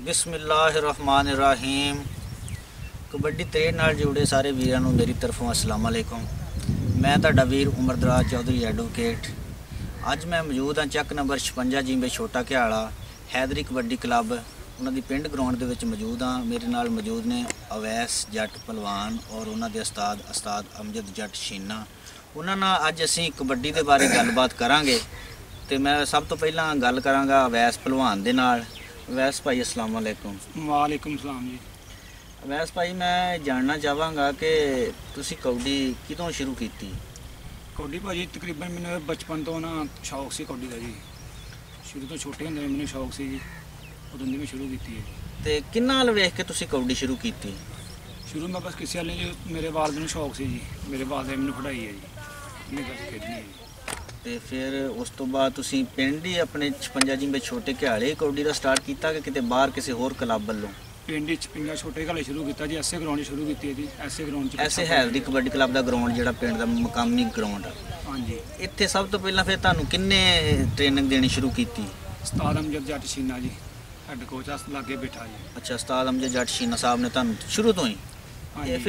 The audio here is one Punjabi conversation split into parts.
बिस्मिल्लाहिर्रहमानिर्रहीम। कबड्डी तरेड नाल जुड़े सारे वीरां नूं मेरी तरफों अस्सलाम वालेकुम। मैं तुहाडा वीर उमरदराज चौधरी एडवोकेट। अज मैं मौजूद हाँ चक नंबर 56 जिंबे छोटा घियाला हैदरी कबड्डी क्लब उन्हां दी पिंड ग्राउंड दे विच मौजूद हाँ। मेरे नाल मौजूद ने अवैस जट पहलवान और उन्हां दे उस्ताद अमजद जट शीना। उन्हां नाल अज असीं कबड्डी दे बारे गलबात करांगे। ते मैं सब तो पहलां गल करांगा अवैस पहलवान दे नाल। अवैस भाई अस्सलाम वालेकुम। वालेकुम सलाम जी। अवैस भाई मैं जानना चाहांगा कि तुसीं कबड्डी कितों शुरू कीती? कबड्डी भाजी तकरीबन मैंने बचपन तो ना शौक सी कबड्डी का जी। शुरू तो छोटे होंदे मैंने शौक सी जी, उदों दी मैं शुरू की है। ते किन्ना हाल वेख के तुसीं कबड्डी शुरू कीती? शुरू में बस किसी हाले जी मेरे वालद नूं शौक सी जी, मेरे वालद ने मैनूं खड़ाई है जी, इन्हें बस खेडनी है जी। ते फिर उस तो बाद तुसीं पिंड ही अपने 56 जिंबे छोटे घियाले कबड्डी दा स्टार्ट कीता कि किते बाहर किसी होर क्लब वालों? पिंड 56 छोटे घाले शुरू किया जी, ऐसे ग्राउंड शुरू की है जी। ऐसे ग्राउंड ऐसे हैदरी कबड्डी क्लब दा ग्राउंड जिहड़ा पिंड दा मकामी ग्राउंड आ। हाँ जी। इत्थे सब तो पहलां फिर तुहानूं किन्ने ट्रेनिंग देनी शुरू कीती? उस्ताद अमजद जट शीना जी, हैड कोच लागे बैठा जी। अच्छा, उस्ताद अमजद जट शीना साहब ने तुहानूं शुरू तो ही? हाँ ये जी।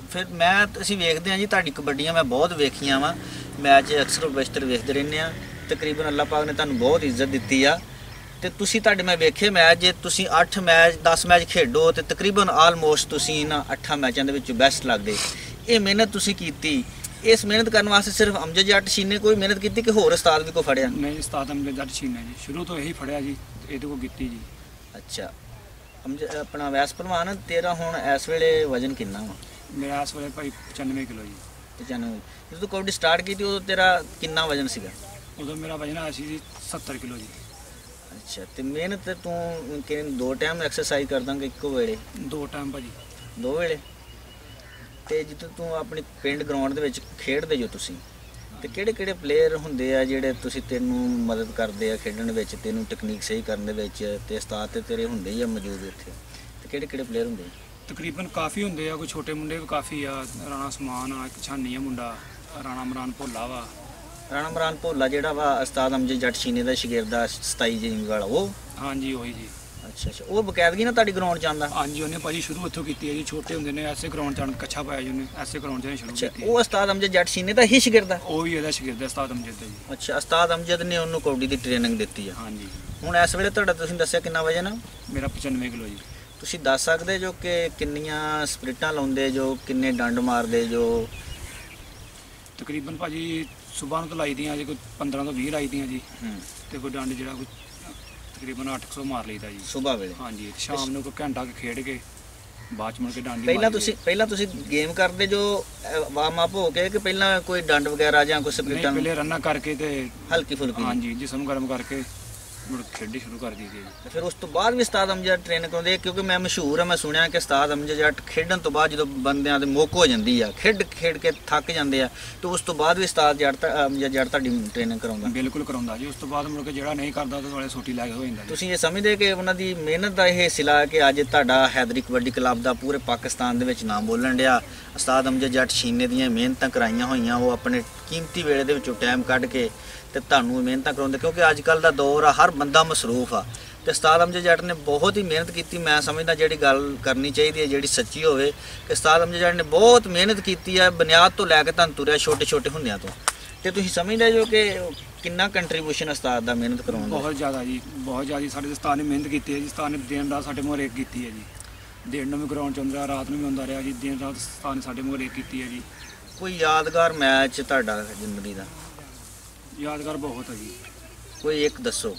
फिर मैं असीं वेखदे हां जी तुहाडी कबड्डियां मैं बहुत वेखियां वा, मैच अक्सर बशतर वेखदे रहने आ। तकरीबन अल्लाह पाक ने तुहानूं बहुत इज्जत दित्ती आ ते तुसीं तुहाडे मैं वेखे मैच जे तुसीं 8 मैच 10 मैच खेडो ते तकरीबन आलमोस्ट तुसीं इन्हां 8 मैचां दे विच बेस्ट लगदे। ये मेहनत तुसीं कीती, इस मेहनत करने वास्ते सिर्फ अमजद जट शीने कोई मेहनत की कि होर उस्ताद भी को फड़िया? नहीं, उस्ताद अमजद जट शीना जी, शुरू तो यही फड़िया जी, ये को कीती जी। अच्छा, अपना वैस पहलवान तेरा हुण इस वेले वजन किन्ना वा? मेरा इस वेले भाई 95 किलो जी। 95। जदों तूं कबड्डी स्टार्ट की उदों तेरा किन्ना वजन सीगा? उदों मेरा वजन आया सी 70 किलो जी। अच्छा, तो मेहनत तू कि 2 टाइम एक्सरसाइज करदा कि इक्को वेले? 2 टाइम भाजी। 2 वेले। ते जिद्दों तू अपनी पिंड ग्राउंड दे विच खेडदे जो तुसीं ते किहड़े प्लेयर हुंदे आ जिहड़े तुसीं तैनूं मदद करदे आ खेडण विच, तैनूं टैक्नीक सही करन दे विच? ते उस्ताद ते तेरे हुंदे ही आ मौजूद इत्थे, ते किहड़े प्लेयर हुंदे? तकरीबन काफ़ी होंगे, कोई छोटे मुंडे भी काफ़ी आ। राणा समान आ, एक छानी आ मुंडा, राणा मरान भोला वा। राणा मरान भोला जिहड़ा वा उस्ताद अमजद जट शीने दा शागिर्द 27 जिंग वाला वो? हाँ जी, वही जी। अच्छा अच्छा, वो बकायदगी ना तुहाडी ग्राउंड च आंदा? हाँ जी, उन्हें भाजी शुरू इत्थों की है जी। छोटे होंगे ने ऐसे ग्राउंड च कच्छा पाया जी, उन्हें ऐसे ग्राउंड च शुरू अच्छा, की। वो उस्ताद अमजद जट शीने दा ही शागिर्द है? वो भी ਇਹਦਾ शागिर्द है उस्ताद अमजद दा जी। अच्छा, उस्ताद अमजद ने ਉਹਨੂੰ ਕਬੱਡੀ ਦੀ ਟ੍ਰੇਨਿੰਗ ਦਿੱਤੀ ਆ। हाँ जी। ਹੁਣ ਇਸ ਵੇਲੇ ਤੁਹਾਡਾ ਤੁਸੀਂ ਦੱਸਿਆ ਕਿੰਨਾ ਵਜਨ ਆ? मेरा 95 किलो जी। ਤੁਸੀਂ ਦੱਸ ਸਕਦੇ ਜੋ ਕਿ ਕਿੰਨੀਆਂ ਸਪ੍ਰਿੰਟਾਂ ਲਾਉਂਦੇ ਜੋ, ਕਿੰਨੇ ਡੰਡ ਮਾਰਦੇ ਜੋ? तकरीबन भाजी सुबह ਨੂੰ ਤਾਂ ਲਾਈ ਦੀਆਂ ਜੀ, ਕੋਈ 15 ਤੋਂ 20 ਲਾਈ ਦੀਆਂ ਜੀ। ਤੇ ਕੋਈ ਡੰਡ ਜਿਹੜਾ ਕੋਈ ਤਕਰੀਬਨ 800 ਮਾਰ ਲਈਦਾ ਜੀ ਸਵੇਰ ਵੇਲੇ। ਹਾਂਜੀ, ਤੇ ਸ਼ਾਮ ਨੂੰ ਕੋਈ ਘੰਟਾ ਕੁ ਖੇਡ ਕੇ ਬਾਅਦ ਚ ਮੁੜ ਕੇ ਡੰਡ ਹੀ ਪਹਿਲਾਂ ਤੁਸੀਂ ਗੇਮ ਕਰਦੇ ਜੋ ਵਾਰਮ ਅਪ ਹੋ ਕੇ ਕਿ ਪਹਿਲਾਂ ਕੋਈ ਡੰਡ ਵਗੈਰਾ ਜਾਂ ਕੋਈ ਸਪ੍ਰਿੰਟਾਂ? ਪਹਿਲੇ ਰਨਾਂ ਕਰਕੇ ਤੇ ਹਲਕੀ ਫੁਲਕੀ? ਹਾਂਜੀ, ਜਿਸਮ ਗਰਮ ਕਰਕੇ ਮੁੜ ਖੇਡੀ ਸ਼ੁਰੂ ਕਰ ਦਿੱਤੀ ਜੀ। ਫਿਰ ਉਸ ਤੋਂ ਬਾਅਦ ਵੀ ਉਸਤਾਦ ਅਮਜਦ ਟ੍ਰੇਨ ਕਰਾਉਂਦੇ? ਕਿਉਂਕਿ ਮੈਂ ਮਸ਼ਹੂਰ ਆ, ਮੈਂ ਸੁਣਿਆ ਕਿ ਉਸਤਾਦ ਅਮਜਦ ਜੱਟ ਖੇਡਣ ਤੋਂ ਬਾਅਦ ਜਦੋਂ ਬੰਦਿਆਂ ਦੇ ਮੁੱਕ ਹੋ ਜਾਂਦੀ ਆ, ਖੇਡ ਕੇ ਥੱਕ ਜਾਂਦੇ ਆ, ਤੇ ਉਸ ਤੋਂ ਬਾਅਦ ਵੀ ਉਸਤਾਦ ਅਮਜਦ ਜੱਟ ਤੁਹਾਡੀ ਟ੍ਰੇਨਿੰਗ ਕਰਾਉਂਦਾ? ਬਿਲਕੁਲ ਕਰਾਉਂਦਾ ਜੀ। ਉਸ ਤੋਂ ਬਾਅਦ ਮੁੜ ਕੇ ਜਿਹੜਾ ਨਹੀਂ ਕਰਦਾ ਤਾਂ ਵਾਲੇ ਸੋਟੀ ਲੈ ਕੇ ਹੋ ਜਾਂਦਾ। ਤੁਸੀਂ ਇਹ ਸਮਝਦੇ ਕਿ ਉਹਨਾਂ ਦੀ ਮਿਹਨਤ ਦਾ ਇਹ ਸਿਲਾ ਕਿ ਅੱਜ ਤੁਹਾਡਾ ਹੈਦਰੀ ਕਬੱਡੀ ਕਲੱਬ ਦਾ ਪੂਰੇ ਪਾਕਿਸਤਾਨ ਦੇ ਵਿੱਚ ਨਾਮ ਬੋਲਣ ਡਿਆ? ਉਸਤਾਦ ਅਮਜਦ ਜੱਟ ਸ਼ੀਨੇ ਦੀਆਂ ਮਿਹਨਤਾਂ ਕਰਾਈਆਂ ਹੋਈਆਂ, ਉਹ ਆਪਣੇ ਕੀਮਤੀ ਵੇਲੇ ਦੇ ਵਿੱਚੋਂ ਟਾਈਮ ਕੱਢ ਕੇ ਤੇ ਤੁਹਾਨੂੰ ਮਿਹਨਤਾਂ ਕਰਾਉਂਦੇ, ਕਿਉਂਕਿ ਅੱਜ ਕੱਲ੍ਹ ਦਾ ਦੌਰ ਆ, ਹਰ ਬੰਦਾ ਮਸਰੂਫ ਆ। ਤੇ ਉਸਤਾਦ ਅਮਜਦ ਜੱਟ ਨੇ ਬਹੁਤ ਹੀ ਮਿਹਨਤ ਕੀਤੀ। ਮੈਂ ਸਮਝਦਾ ਜਿਹੜੀ ਗੱਲ ਕਰਨੀ ਚਾਹੀਦੀ ਹੈ, ਜਿਹੜੀ ਸੱਚੀ ਹੋਵੇ, ਕਿ ਉਸਤਾਦ ਅਮਜਦ ਜੱਟ ਨੇ ਬਹੁਤ ਮਿਹਨਤ ਕੀਤੀ ਹੈ ਬੁਨਿਆਦ ਤੋਂ ਲੈ ਕੇ ਤੁਹਾਨੂੰ ਤੁਰਿਆ ਛੋਟੇ ਹੁੰਦਿਆਂ ਤੋਂ। ਤੇ ਤੁਸੀਂ ਸਮਝਦੇ ਜੋ ਕਿ ਕਿੰਨਾ ਕੰਟਰੀਬਿਊਸ਼ਨ ਉਸਤਾਦ ਦਾ ਮਿਹਨਤ ਕਰਾਉਣ ਦਾ? ਬਹੁਤ ਜ਼ਿਆਦਾ ਜੀ, ਬਹੁਤ ਜ਼ਿਆਦਾ। ਸਾਡੇ ਉਸਤਾਦ ਨੇ ਮਿਹਨਤ ਕੀਤੀ ਹੈ ਜੀ। ਉਸਤਾਦ ਨੇ ਦਿਨ ਰਾਤ ਸਾਡੇ ਮੋਹਰੇ ਕੀਤੀ ਹੈ ਜੀ। ਦਿਨ ਨੂੰ ਵੀ ਗਰਾਊਂਡ 'ਚ ਆਉਂਦਾ, ਰਾਤ ਨੂੰ ਵੀ ਆਉਂਦਾ ਰਿਹਾ ਜੀ। ਦਿਨ ਰਾਤ ਉਸਤਾਦ ਨੇ ਸਾਡੇ ਮੋਹਰੇ ਕੀਤੀ ਹੈ ਜੀ। ਕੋਈ ਯਾਦਗਾਰ ਮੈਚ ਤੁਹਾਡਾ ਜ਼ਿੰਦਗੀ ਦਾ? ਯਾਦਗਾਰ ਬਹੁਤ ਹੈ ਜੀ। ਕੋਈ ਇੱਕ ਦੱਸੋ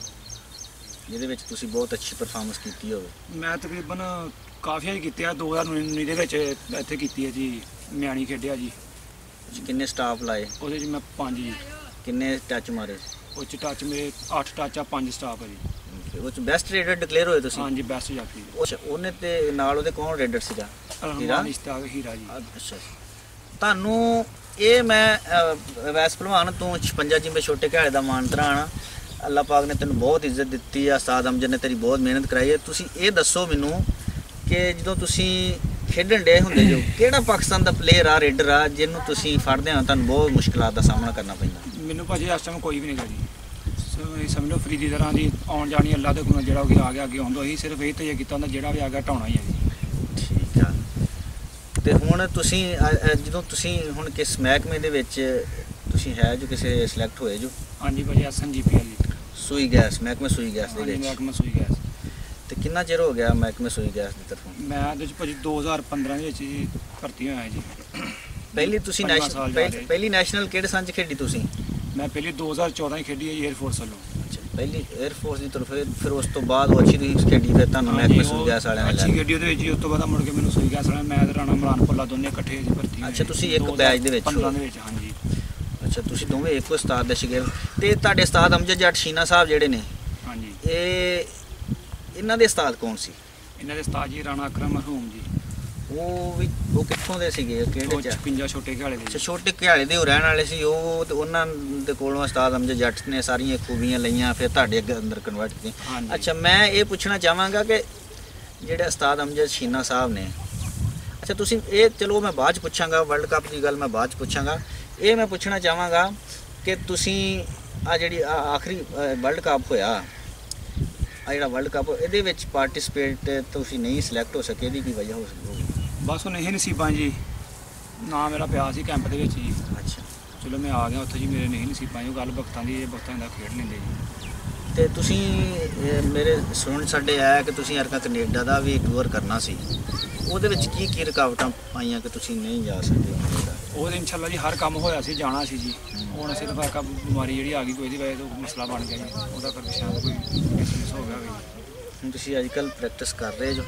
ਜਿਹਦੇ ਵਿੱਚ ਤੁਸੀਂ ਬਹੁਤ ਅੱਛੀ ਪਰਫਾਰਮੈਂਸ ਕੀਤੀ ਹੋਵੇ। ਮੈਂ ਤਕਰੀਬਨ ਕਾਫੀਆਂ ਹੀ ਕੀਤੀਆਂ। 2019 ਦੇ ਵਿੱਚ ਇੱਥੇ ਕੀਤੀ ਹੈ ਜੀ, ਮਿਆਣੀ ਖੇਡਿਆ ਜੀ। ਤੁਸੀਂ ਕਿੰਨੇ ਸਟਾਫ ਲਾਏ? ਉਹਦੇ 'ਚ ਮੈਂ 5 ਜੀ। ਕਿੰਨੇ ਟੱਚ ਮਾਰੇ? ਉਹ 'ਚ ਟੱਚ ਮੇਰੇ 8 ਟੱਚ ਆ, 5 ਸਟਾਫ ਹੈ ਜੀ। ਉਹ 'ਚ ਬੈਸਟ ਰੇਡਰ ਡਿਕਲੇਅਰ ਹੋਏ ਤੁਸੀਂ? ਹਾਂਜੀ, ਬੈਸਟ ਜਾਫੀ। ਅੱਛਾ, ਉਹਨੇ ਤੇ ਨਾਲ ਉਹਦੇ ਕੌਣ ਰੇਡਰ ਸੀਗਾ? ਹੀਰਾ ਇਸ਼ਤਾਕ ਹੀਰਾ ਜੀ। ਅੱਛਾ, ਤੁਹਾਨੂੰ ਇਹ ਮੈਂ ਵੈਸ ਭਲਵਾਨ ਤੂੰ 56 ਜਿੰਬੇ ਛੋਟੇ ਘਾੜੇ ਦਾ ਮਾਨਤਰਾ ਆਣਾ, ਅੱਲਾਹ ਪਾਕ ਨੇ ਤੈਨੂੰ ਬਹੁਤ ਇੱਜ਼ਤ ਦਿੱਤੀ ਆ, ਉਸਤਾਦ ਅਮਜਦ ਨੇ ਤੇਰੀ ਬਹੁਤ ਮਿਹਨਤ ਕਰਾਈ ਹੈ। ਤੁਸੀਂ ਇਹ ਦੱਸੋ ਮੈਨੂੰ ਕਿ ਜਦੋਂ ਤੁਸੀਂ ਖੇਡਣ ਡੇ ਹੁੰਦੇ ਜੋ, ਕਿਹੜਾ ਪਾਕਿਸਤਾਨ ਦਾ ਪਲੇਅਰ ਆ, ਰੇਡਰ ਆ, ਜਿਹਨੂੰ ਤੁਸੀਂ ਫੜਦੇ ਹੋ ਤੁਹਾਨੂੰ ਬਹੁਤ ਮੁਸ਼ਕਲਾਂ ਦਾ ਸਾਹਮਣਾ ਕਰਨਾ ਪੈਂਦਾ? ਮੈਨੂੰ ਭਾਜੀ ਇਸ ਟਾਈਮ ਕੋਈ ਵੀ ਨਹੀਂ ਗਾ ਜੀ। ਇਹ ਸਮਝ ਲਓ ਫਰੀ ਦੀ ਤਰ੍ਹਾਂ ਦੀ ਆਉਣ ਜਾਣੀ ਅੱਲਾ ਦੇ ਕੋਲ ਜਿਹੜਾ ਵੀ ਆ ਗਿਆ ਅੱਗੇ ਆਉਂਦਾ, ਅਸੀਂ ਸਿਰਫ ਇਹ ਤਜਿਆ ਕੀਤਾ ਹੁੰਦਾ ਜਿਹੜਾ ਵੀ ਆ ਗਿਆ ਢਾਉਣਾ ਹੀ ਹੈ ਜੀ। ਠੀਕ ਆ। ਤੇ ਹੁਣ ਤੁਸੀਂ ਜਦੋਂ ਤੁਸੀਂ ਹੁਣ ਕਿਸ ਮਹਿਕਮੇ ਦੇ ਵਿੱਚ ਤੁਸੀਂ ਹੈ ਜੋ ਕਿਸੇ ਸਿਲੈਕਟ ਹੋਏ ਜੋ? ਹਾਂਜੀ ਭਾਜੀ SNGPL ਜੀ। ਸੂਈ ਗੈਸ, ਮਹਿਕਮੇ ਸੂਈ ਗੈਸ ਦੇ ਹਾਂਜੀ ਵਿੱਚ। ਮਹਿਕਮਾ ਸੂਈ ਗੈਸ। ਤੇ ਕਿੰਨਾ ਚਿਰ ਹੋ ਗਿਆ ਮਹਿਕਮੇ ਸੂਈ ਗੈਸ ਦੀ ਤਰਫੋਂ? ਮੈਂ ਇਹਦੇ ਵਿੱਚ ਭਾਜੀ 2015 ਦੇ ਵਿੱਚ ਜੀ ਭਰਤੀ ਹੋਇਆ ਜੀ। ਪਹਿਲੀ ਤੁਸੀਂ ਪੰਜਵਾਂ ਸਾਲ ਜਾ ਰਿਹਾ ਜੀ। ਪਹਿਲੀ ਨੈਸ਼ਨਲ ਕਿਹੜੇ ਸੰਨ 'ਚ ਖੇਡੀ ਤੁਸੀਂ? ਮੈਂ ਪਹਿਲੀ 2014 ਹੀ ਖੇਡੀ ਹੈ ਜੀ 에ਅਰਫੋਰਸ ਵੱਲੋਂ। ਅੱਛਾ, ਪਹਿਲੀ 에ਅਰ ਫੋਰਸ ਦੀ ਤਰਫ, ਫਿਰ ਉਸ ਤੋਂ ਬਾਅਦ ਉਹ ਅੱਛੀ ਤੁਸੀਂ ਖੇਡੀ, ਫਿਰ ਤੁਹਾਨੂੰ ਮਹਿਕਮੇ ਸੂਈ ਗੈਸ ਵਾਲਿਆਂ ਨੇ ਅੱਛੀ ਲਿਆ। ਖੇਡੀ ਉਹਦੇ ਵਿੱਚ ਜੀ। ਉਸ ਤੋਂ ਬਾਅਦ ਮੁੜ ਕੇ ਮੈਨੂੰ ਸੂਈ ਗੈਸ ਵਾਲਿਆਂ ਮੈਂ ਤੇ ਰਾਣਾ ਮਰਾਨ ਭੁੱਲਾ ਦੋਨੇ ਇਕੱਠੇ ਜੀ ਭਰਤੀ ਹੋਏ। ਅੱਛਾ, ਤੁਸੀਂ ਇੱਕ ਬੈਚ ਦੇ ਵਿੱਚ 15 ਦੇ ਵਿੱਚ। ਹਾਂਜੀ। ਅੱਛਾ, ਤੁਸੀਂ ਦੋਵੇਂ ਇੱਕੋ ਉਸਤਾਦ ਦੇ ਸ਼ਾਗਿਰਦ। ਤੇ ਤੁਹਾਡੇ ਉਸਤਾਦ ਅਮਜਦ ਜੱਟ ਸ਼ੀਨਾ ਸਾਹਿਬ ਜਿਹੜੇ ਨੇ, ਹਾਂਜੀ ਇਹਨਾਂ ਦੇ ਉਸਤਾਦ ਕੌਣ ਸੀ? ਇਹਨਾਂ ਦੇ ਉਸਤਾਦ ਜੀ ਰਾਣਾ ਅਕਰਮ ਮਰਹੂਮ ਜੀ। ਉਹ ਕਿੱਥੋਂ ਦੇ ਸੀਗੇ, ਉਹ ਕਿਹੜੇ ਚ? 56 ਛੋਟੇ ਘਾਲੇ ਦੇ ਅੱਛਾ, ਜੀ। ਛੋਟੇ ਘਿਆਲੇ ਦੇ ਉਹ ਰਹਿਣ ਵਾਲੇ ਸੀ ਉਹ, ਤੇ ਉਹਨਾਂ ਦੇ ਕੋਲੋਂ ਉਸਤਾਦ ਅਮਜਦ ਜੱਟ ਨੇ ਸਾਰੀਆਂ ਖੂਬੀਆਂ ਲਈਆਂ, ਫਿਰ ਤੁਹਾਡੇ ਅੱਗੇ ਅੰਦਰ ਕਨਵਰਟ ਕੀਤੀ। ਹਾਂਜੀ। ਅੱਛਾ, ਮੈਂ ਇਹ ਪੁੱਛਣਾ ਚਾਹਾਂਗਾ ਕਿ ਜਿਹੜੇ ਉਸਤਾਦ ਅਮਜਦ ਸ਼ੀਨਾ ਸਾਹਿਬ ਨੇ, ਅੱਛਾ ਤੁਸੀਂ ਇਹ ਚਲੋ ਮੈਂ ਬਾਅਦ ਚ ਪੁੱਛਾਂਗਾ, ਵਰਲਡ ਕੱਪ ਦੀ ਗੱਲ ਮੈਂ ਬਾਅਦ ਚ ਪੁੱਛਾਂਗਾ। ਇਹ ਮੈਂ ਪੁੱਛਣਾ ਚਾਹਾਂਗਾ ਕਿ ਤੁਸੀਂ ਜਿਹੜੀ ਆਖਰੀ ਵਰਲਡ ਕੱਪ ਹੋਇਆ, ਜਿਹੜਾ ਵਰਲਡ ਕੱਪ, ਇਹਦੇ ਵਿੱਚ ਪਾਰਟਿਸਿਪੇਟ ਤੁਸੀਂ ਨਹੀਂ ਸਿਲੈਕਟ ਹੋ ਸਕੇ, ਇਹਦੀ ਕੀ ਵਜ੍ਹਾ ਹੋ ਸਕਦੀ? ਬਸ ਹੁਣ ਇਹ ਨਸੀਬਾਂ ਜੀ, ਨਾ ਮੇਰਾ ਪਿਆ ਸੀ ਕੈਂਪ ਦੇ ਵਿੱਚ ਜੀ। ਅੱਛਾ, ਚਲੋ ਮੈਂ ਆ ਗਿਆ ਉੱਥੇ ਜੀ, ਮੇਰੇ ਨਹੀਂ ਨਸੀਬਾਂ ਜੀ। ਉਹ ਗੱਲ ਵਕਤਾਂ ਦੀ, ਇਹ ਵਕਤਾਂ ਦਾ ਖੇਡ ਲੈਂਦੇ ਜੀ। ਤੇ ਤੁਸੀਂ ਮੇਰੇ ਸੁਣਨ ਸਾਡੇ ਆਇਆ ਕਿ ਤੁਸੀਂ ਅਰਕਾ ਕੈਨੇਡਾ ਦਾ ਵੀ ਟੂਰ ਕਰਨਾ ਸੀ, ਉਹਦੇ ਵਿੱਚ ਕੀ ਕੀ ਰੁਕਾਵਟਾਂ ਪਾਈਆਂ ਕਿ ਤੁਸੀਂ ਨਹੀਂ ਜਾ ਸਕੇ? ਉਹ ਇਨਸ਼ਾਅੱਲਾ ਜੀ ਹਰ ਕੰਮ ਹੋਇਆ ਸੀ, ਜਾਣਾ ਸੀ ਜੀ। ਹੁਣ ਸਿਰਫ ਇੱਕ ਬਿਮਾਰੀ ਜਿਹੜੀ ਆ ਗਈ ਕੋਈ, ਇਹਦੀ ਵਜ੍ਹਾ ਤੋਂ ਮਸਲਾ ਬਣ ਗਿਆ ਜੀ। ਉਹਦਾ ਕਰਕੇ ਸ਼ਾਇਦ ਕੋਈ ਮਿਸ ਹੋ ਗਿਆ ਹੋਵੇ। ਹੁਣ ਤੁਸੀਂ ਅੱਜ ਕੱਲ੍ਹ ਪ੍ਰੈਕਟਿਸ ਕਰ ਰਹੇ ਜੋ?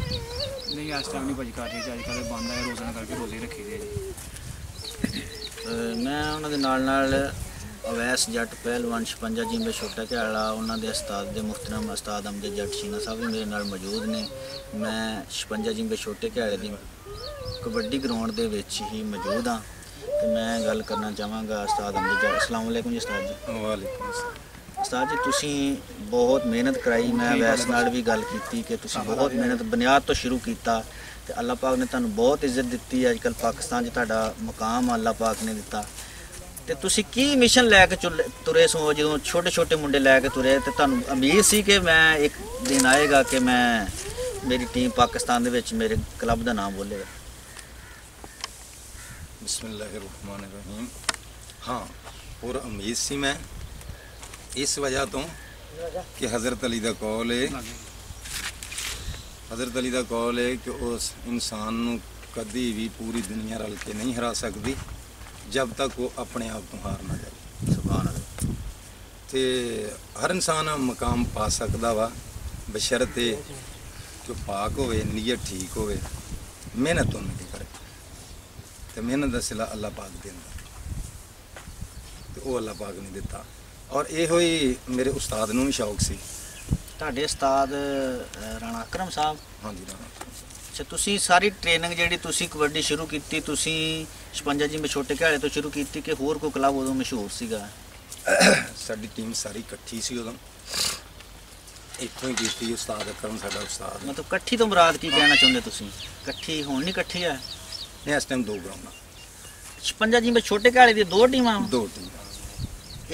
ਨਹੀਂ ਇਸ ਟਾਈਮ ਨਹੀਂ ਭਾਜੀ ਕਰ ਰਹੀ ਜੀ। ਅੱਜ ਕੱਲ੍ਹ ਬੰਦ ਹੈ, ਰੋਜ਼ਾਨਾ ਕਰਕੇ ਰੋਜ਼ੇ ਰੱਖੀ ਦੇ ਜੀ। ਮੈਂ ਉਹਨਾਂ ਦੇ ਨਾਲ ਅਵੈਸ ਜੱਟ ਪਹਿਲਵਾਨ 56 ਜਿੰਬੇ ਛੋਟਾ ਘਿਆਲਾ, ਉਹਨਾਂ ਦੇ ਉਸਤਾਦ ਦੇ ਮੁਹਤਰਮ ਉਸਤਾਦ ਅਮਜਦ ਜੱਟ ਸ਼ੀਨਾ ਸਾਹਿਬ ਵੀ ਮੇਰੇ ਨਾਲ ਮੌਜੂਦ ਨੇ। ਮੈਂ 56 ਜਿੰਬੇ ਛੋਟੇ ਘਿਆਲੇ ਦੀ ਕਬੱਡੀ ਗਰਾਊਂਡ ਦੇ ਵਿੱਚ ਹੀ ਮੌਜੂਦ ਹਾਂ ਤੇ ਮੈਂ ਗੱਲ ਕਰਨਾ ਚਾਹਾਂਗਾ ਉਸਤਾਦ ਅਮਜਦ ਜੱਟ। ਅਸਲਾਮ ਵਾਲੇਕੁਮ ਜੀ ਉਸਤਾਦ ਜੀ। ਵਾਲੇਕੁਮ ਅਸਲਾਮ। ਉਸਤਾਦ ਜੀ, ਤੁਸੀਂ ਬਹੁਤ ਮਿਹਨਤ ਕਰਾਈ। ਮੈਂ ਅਵੈਸ ਨਾਲ ਵੀ ਗੱਲ ਕੀਤੀ ਕਿ ਤੁਸੀਂ ਬਹੁਤ ਮਿਹਨਤ ਬੁਨਿਆਦ ਤੋਂ ਸ਼ੁਰੂ ਕੀਤਾ ਤੇ ਅੱਲਾਹ ਪਾਕ ਨੇ ਤੁਹਾਨੂੰ ਬਹੁਤ ਇੱਜ਼ਤ ਦਿੱਤੀ। ਅੱਜ ਕੱਲ੍ਹ ਪਾਕਿਸਤਾਨ 'ਚ ਤੁਹਾਡਾ ਮਕਾਮ ਅੱਲਾਹ ਪਾਕ ਨੇ ਦਿੱਤਾ। ਤੇ ਤੁਸੀਂ ਕੀ ਮਿਸ਼ਨ ਲੈ ਕੇ ਤੁਰੇ ਸੋ? ਜਦੋਂ ਛੋਟੇ ਛੋਟੇ ਮੁੰਡੇ ਲੈ ਕੇ ਤੁਰੇ ਤੇ ਤੁਹਾਨੂੰ ਉਮੀਦ ਸੀ ਕਿ ਮੈਂ ਇੱਕ ਦਿਨ ਆਏਗਾ ਕਿ ਮੇਰੀ ਟੀਮ ਪਾਕਿਸਤਾਨ ਦੇ ਵਿੱਚ ਮੇਰੇ ਕਲੱਬ ਦਾ ਨਾਮ ਬੋਲੇਗਾ? ਬਿਸਮਿਲ੍ਲਾਹਿਰਰਹਿਮਾਨਿਰਰਹੀਮ। ਹਾਂ, ਪੂਰਾ ਉਮੀਦ ਸੀ ਮੈਂ, ਇਸ ਵਜ੍ਹਾ ਤੋਂ ਕਿ ਹਜ਼ਰਤ ਅਲੀ ਦਾ ਕੌਲ ਹੈ, ਹਜ਼ਰਤ ਅਲੀ ਦਾ ਕੌਲ ਹੈ ਕਿ ਉਸ ਇਨਸਾਨ ਨੂੰ ਕਦੀ ਵੀ ਪੂਰੀ ਦੁਨੀਆ ਰਲ ਕੇ ਨਹੀਂ ਹਰਾ ਸਕਦੀ ਜਬ ਤੱਕ ਉਹ ਆਪਣੇ ਆਪ ਤੋਂ ਹਾਰ ਨਾ ਜਾਵੇ। ਸੁਭਾਨ ਅੱਲਾਹ। ਤੇ ਹਰ ਇਨਸਾਨ ਮਕਾਮ ਪਾ ਸਕਦਾ ਵਾ, ਬਸ਼ਰਤੇ ਕਿ ਪਾਕ ਹੋਵੇ, ਨੀਅਤ ਠੀਕ ਹੋਵੇ, ਮਿਹਨਤ ਉਹਨੇ ਦੀ ਕਰੇ। ਤੇ ਮਿਹਨਤ ਦਾ ਸਿਲਾ ਅੱਲਾਹ ਪਾਕ ਦਿੰਦਾ ਤੇ ਉਹ ਅੱਲਾਹ ਪਾਕ ਨੇ ਦਿੱਤਾ। ਔਰ ਇਹੋ ਹੀ ਮੇਰੇ ਉਸਤਾਦ ਨੂੰ ਵੀ ਸ਼ੌਕ ਸੀ। ਤੁਹਾਡੇ ਉਸਤਾਦ ਰਾਣਾ ਅਕਰਮ ਸਾਹਿਬ? ਹਾਂਜੀ ਰਾਣਾ। ਅੱਛਾ, ਤੁਸੀਂ ਸਾਰੀ ਟ੍ਰੇਨਿੰਗ ਜਿਹੜੀ ਤੁਸੀਂ ਕਬੱਡੀ ਸ਼ੁਰੂ ਕੀਤੀ, ਤੁਸੀਂ 56 ਜਿੰਬੇ ਛੋਟੇ ਘਿਆਲੇ ਤੋਂ ਸ਼ੁਰੂ ਕੀਤੀ ਕਿ ਹੋਰ ਕੋਈ ਕਲੱਬ ਉਦੋਂ ਮਸ਼ਹੂਰ ਸੀਗਾ? ਸਾਡੀ ਟੀਮ ਸਾਰੀ ਇਕੱਠੀ ਸੀ ਉਦੋਂ, ਇੱਥੋਂ ਹੀ ਕੀਤੀ। ਉਸਤਾਦ ਅਕਰਮ ਸਾਡਾ ਉਸਤਾਦ। ਮਤਲਬ ਇਕੱਠੀ ਤੋਂ ਮੁਰਾਦ ਕੀ ਕਹਿਣਾ ਚਾਹੁੰਦੇ ਤੁਸੀਂ? ਇਕੱਠੀ ਹੁਣ ਨਹੀਂ ਇਕੱਠੀ ਹੈ? ਨਹੀਂ, ਇਸ ਟਾਈਮ ਦੋ ਗਰਾਊਂਡਾਂ, 56 ਜਿੰਬੇ ਛੋਟੇ ਘਿਆਲੇ ਦੀ ਦੋ ਟੀਮਾਂ? ਦੋ ਟੀਮਾਂ।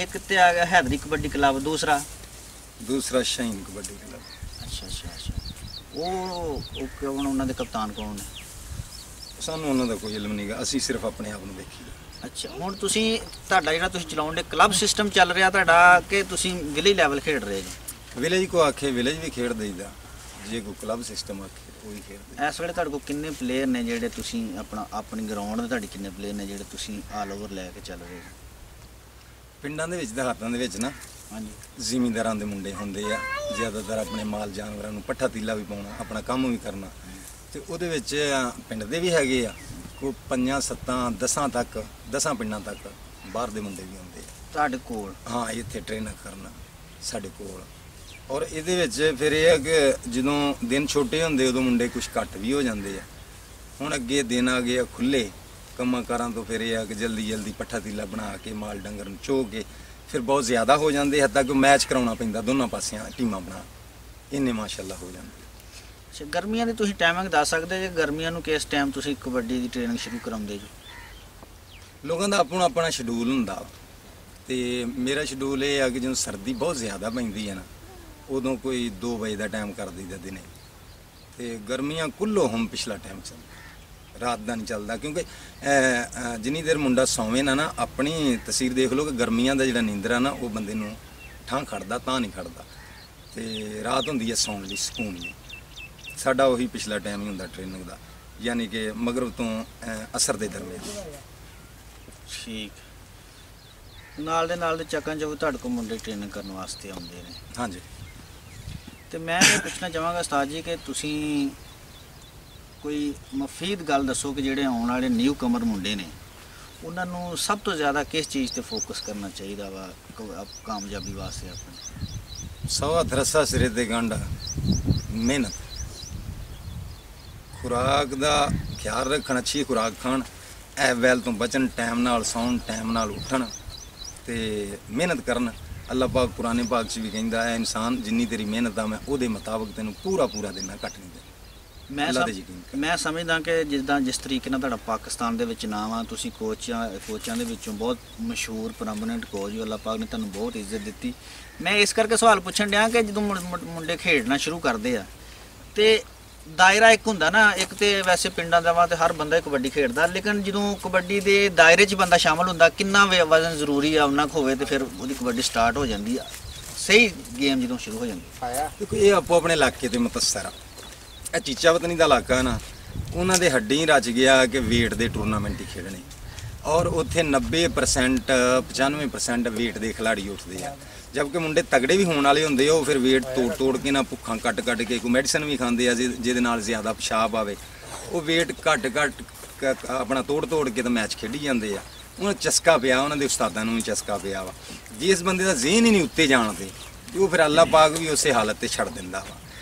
ਇੱਕ ਤੇ ਆ ਗਿਆ ਹੈਦਰੀ ਕਬੱਡੀ ਕਲੱਬ, ਦੂਸਰਾ ਸ਼ਹੀਨ ਕਬੱਡੀ ਕਲੱਬ। ਅੱਛਾ ਅੱਛਾ ਅੱਛਾ। ਉਹ ਕੌਣ, ਉਹਨਾਂ ਦੇ ਕਪਤਾਨ ਕੌਣ ਨੇ? ਸਾਨੂੰ ਉਹਨਾਂ ਦਾ ਕੋਈ ਇਲਮ ਨਹੀਂਗਾ, ਅਸੀਂ ਸਿਰਫ ਆਪਣੇ ਆਪ ਨੂੰ ਵੇਖੀਦਾ। ਅੱਛਾ, ਹੁਣ ਤੁਸੀਂ ਤੁਹਾਡਾ ਜਿਹੜਾ ਤੁਸੀਂ ਚਲਾਉਣ ਦੇ ਕਲੱਬ ਸਿਸਟਮ ਚੱਲ ਰਿਹਾ ਤੁਹਾਡਾ ਕਿ ਤੁਸੀਂ ਵਿਲੇਜ ਲੈਵਲ ਖੇਡ ਰਹੇ ਜੀ? ਵਿਲੇਜ ਕੋ ਆਖੇ ਵਿਲੇਜ ਵੀ ਖੇਡ ਦਈਦਾ, ਜੇ ਕੋਈ ਕਲੱਬ ਸਿਸਟਮ ਆਖੇ ਉਹ ਵੀ ਖੇਡਦੇ। ਇਸ ਵੇਲੇ ਤੁਹਾਡੇ ਕੋਲ ਕਿੰਨੇ ਪਲੇਅਰ ਨੇ ਜਿਹੜੇ ਤੁਸੀਂ ਆਪਣੀ ਗਰਾਊਂਡ ਦੇ, ਤੁਹਾਡੀ ਕਿੰਨੇ ਪਲੇਅਰ ਨੇ ਜਿਹੜੇ ਤੁਸੀਂ ਆਲ ਓਵਰ ਲੈ ਕੇ ਚੱਲ ਰਹੇ ਹੋ? ਪਿੰਡਾਂ ਦੇ ਵਿੱਚ, ਦੇਹਾਤਾਂ ਦੇ ਵਿੱਚ ਨਾ, ਹਾਂਜੀ, ਜ਼ਿਮੀਂਦਾਰਾਂ ਦੇ ਮੁੰਡੇ ਹੁੰਦੇ ਆ, ਜ਼ਿਆਦਾਤਰ ਆਪਣੇ ਮਾਲ ਜਾਨਵਰਾਂ ਨੂੰ ਪੱਠਾ ਤੀਲਾ ਵੀ ਪਾਉਣਾ, ਆਪਣਾ ਕੰਮ ਵੀ ਕਰਨਾ। ਤੇ ਉਹਦੇ ਵਿੱਚ ਪਿੰਡ ਦੇ ਵੀ ਹੈਗੇ ਆ, ਕੋਈ 5 7 10 ਪਿੰਡਾਂ ਤੱਕ ਬਾਹਰ ਦੇ ਮੁੰਡੇ ਵੀ ਹੁੰਦੇ ਆ ਤੁਹਾਡੇ ਕੋਲ? ਹਾਂ, ਇੱਥੇ ਟ੍ਰੇਨਿੰਗ ਕਰਨਾ ਸਾਡੇ ਕੋਲ। ਔਰ ਇਹਦੇ ਵਿੱਚ ਫਿਰ ਇਹ ਹੈ ਕਿ ਜਦੋਂ ਦਿਨ ਛੋਟੇ ਹੁੰਦੇ ਉਦੋਂ ਮੁੰਡੇ ਕੁਝ ਘੱਟ ਵੀ ਹੋ ਜਾਂਦੇ ਆ। ਹੁਣ ਅੱਗੇ ਦਿਨ ਆ ਗਏ ਆ ਖੁੱਲੇ ਕੰਮਾਂ ਕਾਰਾਂ ਤੋਂ, ਫਿਰ ਇਹ ਆ ਕਿ ਜਲਦੀ ਪੱਠਾ ਤੀਲਾ ਬਣਾ ਕੇ ਮਾਲ ਡੰਗਰ ਨੂੰ ਚੋ ਕੇ ਫਿਰ ਬਹੁਤ ਜ਼ਿਆਦਾ ਹੋ ਜਾਂਦੇ, ਹੱਦ ਤੱਕ ਮੈਚ ਕਰਾਉਣਾ ਪੈਂਦਾ ਦੋਨਾਂ ਪਾਸਿਆਂ ਟੀਮਾਂ ਬਣਾ, ਇੰਨੇ ਮਾਸ਼ਾਅੱਲਾ ਹੋ ਜਾਂਦੇ। ਅੱਛਾ, ਗਰਮੀਆਂ ਦੀ ਤੁਸੀਂ ਟਾਈਮਿੰਗ ਦੱਸ ਸਕਦੇ ਜੇ ਗਰਮੀਆਂ ਨੂੰ ਕਿਸ ਟਾਈਮ ਤੁਸੀਂ ਕਬੱਡੀ ਦੀ ਟ੍ਰੇਨਿੰਗ ਸ਼ੁਰੂ ਕਰਾਉਂਦੇ ਜੀ? ਲੋਕਾਂ ਦਾ ਆਪਣਾ ਸ਼ਡਿਊਲ ਹੁੰਦਾ। ਤੇ ਮੇਰਾ ਸ਼ਡਿਊਲ ਇਹ ਆ ਕਿ ਜਦੋਂ ਸਰਦੀ ਬਹੁਤ ਜ਼ਿਆਦਾ ਪੈਂਦੀ ਹੈ ਨਾ ਉਦੋਂ ਕੋਈ 2 ਵਜੇ ਦਾ ਟਾਈਮ ਕਰ ਦਈਦਾ ਦਿਨੇ, ਤੇ ਗਰਮੀਆਂ ਕੁੱਲੋ ਹਮ ਪਿਛਲਾ ਟਾਈਮ ਚੱਲਦਾ, ਰਾਤ ਦਾ ਨਹੀਂ ਚੱਲਦਾ, ਕਿਉਂਕਿ ਜਿੰਨੀ ਦੇਰ ਮੁੰਡਾ ਸੌਵੇਂ ਨਾ ਆਪਣੀ ਤਸਵੀਰ ਦੇਖ ਲਓ ਕਿ ਗਰਮੀਆਂ ਦਾ ਜਿਹੜਾ ਨੀਂਦਰ ਆ ਨਾ ਉਹ ਬੰਦੇ ਨੂੰ ਠਾਂ ਖੜਦਾ, ਤਾਂ ਨਹੀਂ ਖੜਦਾ, ਤੇ ਰਾਤ ਹੁੰਦੀ ਹੈ ਸੌਣ ਲਈ, ਸਕੂਨ ਲਈ। ਸਾਡਾ ਉਹੀ ਪਿਛਲਾ ਟਾਈਮ ਹੀ ਹੁੰਦਾ ਟ੍ਰੇਨਿੰਗ ਦਾ, ਯਾਨੀ ਕਿ ਮਗਰਬ ਤੋਂ ਅਸਰ ਦੇ ਦਰਮਿਆਨ। ਠੀਕ। ਨਾਲ ਦੇ ਨਾਲ ਦੇ ਚੱਕਾਂ 'ਚ ਵੀ ਤੁਹਾਡੇ ਕੋਲ ਮੁੰਡੇ ਟ੍ਰੇਨਿੰਗ ਕਰਨ ਵਾਸਤੇ ਆਉਂਦੇ ਨੇ। ਹਾਂਜੀ। ਤੇ ਮੈਂ ਇਹ ਪੁੱਛਣਾ ਚਾਹਾਂਗਾ ਉਸਤਾਦ ਜੀ ਕਿ ਤੁਸੀਂ ਕੋਈ ਮਫੀਦ ਗੱਲ ਦੱਸੋ ਕਿ ਜਿਹੜੇ ਆਉਣ ਵਾਲੇ ਨਿਊ ਕਮਰ ਮੁੰਡੇ ਨੇ ਉਹਨਾਂ ਨੂੰ ਸਭ ਤੋਂ ਜ਼ਿਆਦਾ ਕਿਸ ਚੀਜ਼ ਤੇ ਫੋਕਸ ਕਰਨਾ ਚਾਹੀਦਾ ਵਾ ਕਾਮਯਾਬੀ ਵਾਸਤੇ ਆਪਣੀ? ਸਵਾ ਦਰਸਾ ਸਿਰੇ ਤੇ ਗੰਢ, ਮਿਹਨਤ, ਖੁਰਾਕ ਦਾ ਖਿਆਲ ਰੱਖਣ, ਅੱਛੀ ਖੁਰਾਕ ਖਾਣ, ਇਹ ਵੈਲ ਤੋਂ ਬਚਣ, ਟਾਈਮ ਨਾਲ ਸੌਣ, ਟਾਈਮ ਨਾਲ ਉੱਠਣ ਤੇ ਮਿਹਨਤ ਕਰਨ। ਅੱਲਾਹ ਪਾਕ ਕੁਰਾਨ ਪਾਕ 'ਚ ਵੀ ਕਹਿੰਦਾ ਹੈ ਇਨਸਾਨ ਜਿੰਨੀ ਤੇਰੀ ਮਿਹਨਤ ਆ ਮੈਂ ਉਹਦੇ ਮੁਤਾਬਕ ਤੈਨੂੰ ਪੂਰਾ ਦੇਣਾ, ਘੱਟ ਨਹੀਂ ਦੇਣਾ। ਮੈਂ ਸਮਝਦਾ ਕਿ ਜਿਸ ਤਰੀਕੇ ਨਾਲ ਤੁਹਾਡਾ ਪਾਕਿਸਤਾਨ ਦੇ ਵਿੱਚ ਨਾਮ ਆ, ਤੁਸੀਂ ਕੋਚਾਂ ਦੇ ਵਿੱਚੋਂ ਬਹੁਤ ਮਸ਼ਹੂਰ ਪਰਮਾਨੈਂਟ ਕੋਚ ਹੋ, ਅੱਲਾਹ ਪਾਕ ਨੇ ਤੁਹਾਨੂੰ ਬਹੁਤ ਇੱਜ਼ਤ ਦਿੱਤੀ। ਮੈਂ ਇਸ ਕਰਕੇ ਸਵਾਲ ਪੁੱਛਣ ਡਿਆ ਕਿ ਜਦੋਂ ਮੁੰਡੇ ਖੇਡਣਾ ਸ਼ੁਰੂ ਕਰਦੇ ਆ ਤੇ ਦਾਇਰਾ ਇੱਕ ਹੁੰਦਾ ਨਾ, ਇੱਕ ਤੇ ਵੈਸੇ ਪਿੰਡਾਂ ਦਾ ਵਾ ਤੇ ਹਰ ਬੰਦਾ ਕਬੱਡੀ ਖੇਡਦਾ, ਲੇਕਿਨ ਜਦੋਂ ਕਬੱਡੀ ਦੇ ਦਾਇਰੇ 'ਚ ਬੰਦਾ ਸ਼ਾਮਲ ਹੁੰਦਾ, ਕਿੰਨਾ ਵਜ਼ਨ ਜ਼ਰੂਰੀ ਆ ਉਹਨਾਂ ਕੁ ਹੋਵੇ ਤੇ ਫਿਰ ਉਹਦੀ ਕਬੱਡੀ ਸਟਾਰਟ ਹੋ ਜਾਂਦੀ ਆ, ਸਹੀ ਗੇਮ ਜਦੋਂ ਸ਼ੁਰੂ ਹੋ ਜਾਂਦੀ। ਦੇਖੋ ਇਹ ਆਪੋ ਆਪਣੇ ਇਲਾਕੇ ਤੇ ਮੁਤੱਸਰ ਆ। ਇਹ ਚੀਚਾ ਵਤਨੀ ਦਾ ਇਲਾਕਾ ਨਾ, ਉਹਨਾਂ ਦੇ ਹੱਡੀ ਰਚ ਗਿਆ ਕਿ ਵੇਟ ਦੇ ਟੂਰਨਾਮੈਂਟ ਹੀ ਖੇਡਣੇ, ਔਰ ਉੱਥੇ 90% 95% ਵੇਟ ਦੇ ਖਿਡਾਰੀ ਉੱਠਦੇ ਆ, ਜਦਕਿ ਮੁੰਡੇ ਤਗੜੇ ਵੀ ਹੋਣ ਵਾਲੇ ਹੁੰਦੇ ਆ, ਉਹ ਫਿਰ ਵੇਟ ਤੋੜ ਕੇ ਨਾ ਭੁੱਖਾਂ ਕੱਟ ਕੇ ਕੋਈ ਮੈਡੀਸਨ ਵੀ ਖਾਂਦੇ ਆ ਜਿਹਦੇ ਨਾਲ ਜ਼ਿਆਦਾ ਪਿਸ਼ਾਬ ਆਵੇ, ਉਹ ਵੇਟ ਘੱਟ ਆਪਣਾ ਤੋੜ ਕੇ ਤਾਂ ਮੈਚ ਖੇਡੀ ਜਾਂਦੇ ਆ। ਉਹਨਾਂ ਚਸਕਾ ਪਿਆ, ਉਹਨਾਂ ਦੇ ਉਸਤਾਦਾਂ ਨੂੰ ਵੀ ਚਸਕਾ ਪਿਆ ਵਾ। ਜਿਸ ਬੰਦੇ ਦਾ ਜ਼ਿਹਨ ਹੀ ਨਹੀਂ ਉੱਤੇ ਜਾਣ ਤੇ ਉਹ ਫਿਰ ਅੱਲਾਹ ਪਾਕ ਵੀ ਉਸੇ ਹਾਲਤ ਤੇ ਛੱਡ ਦਿੰਦਾ ਵਾ।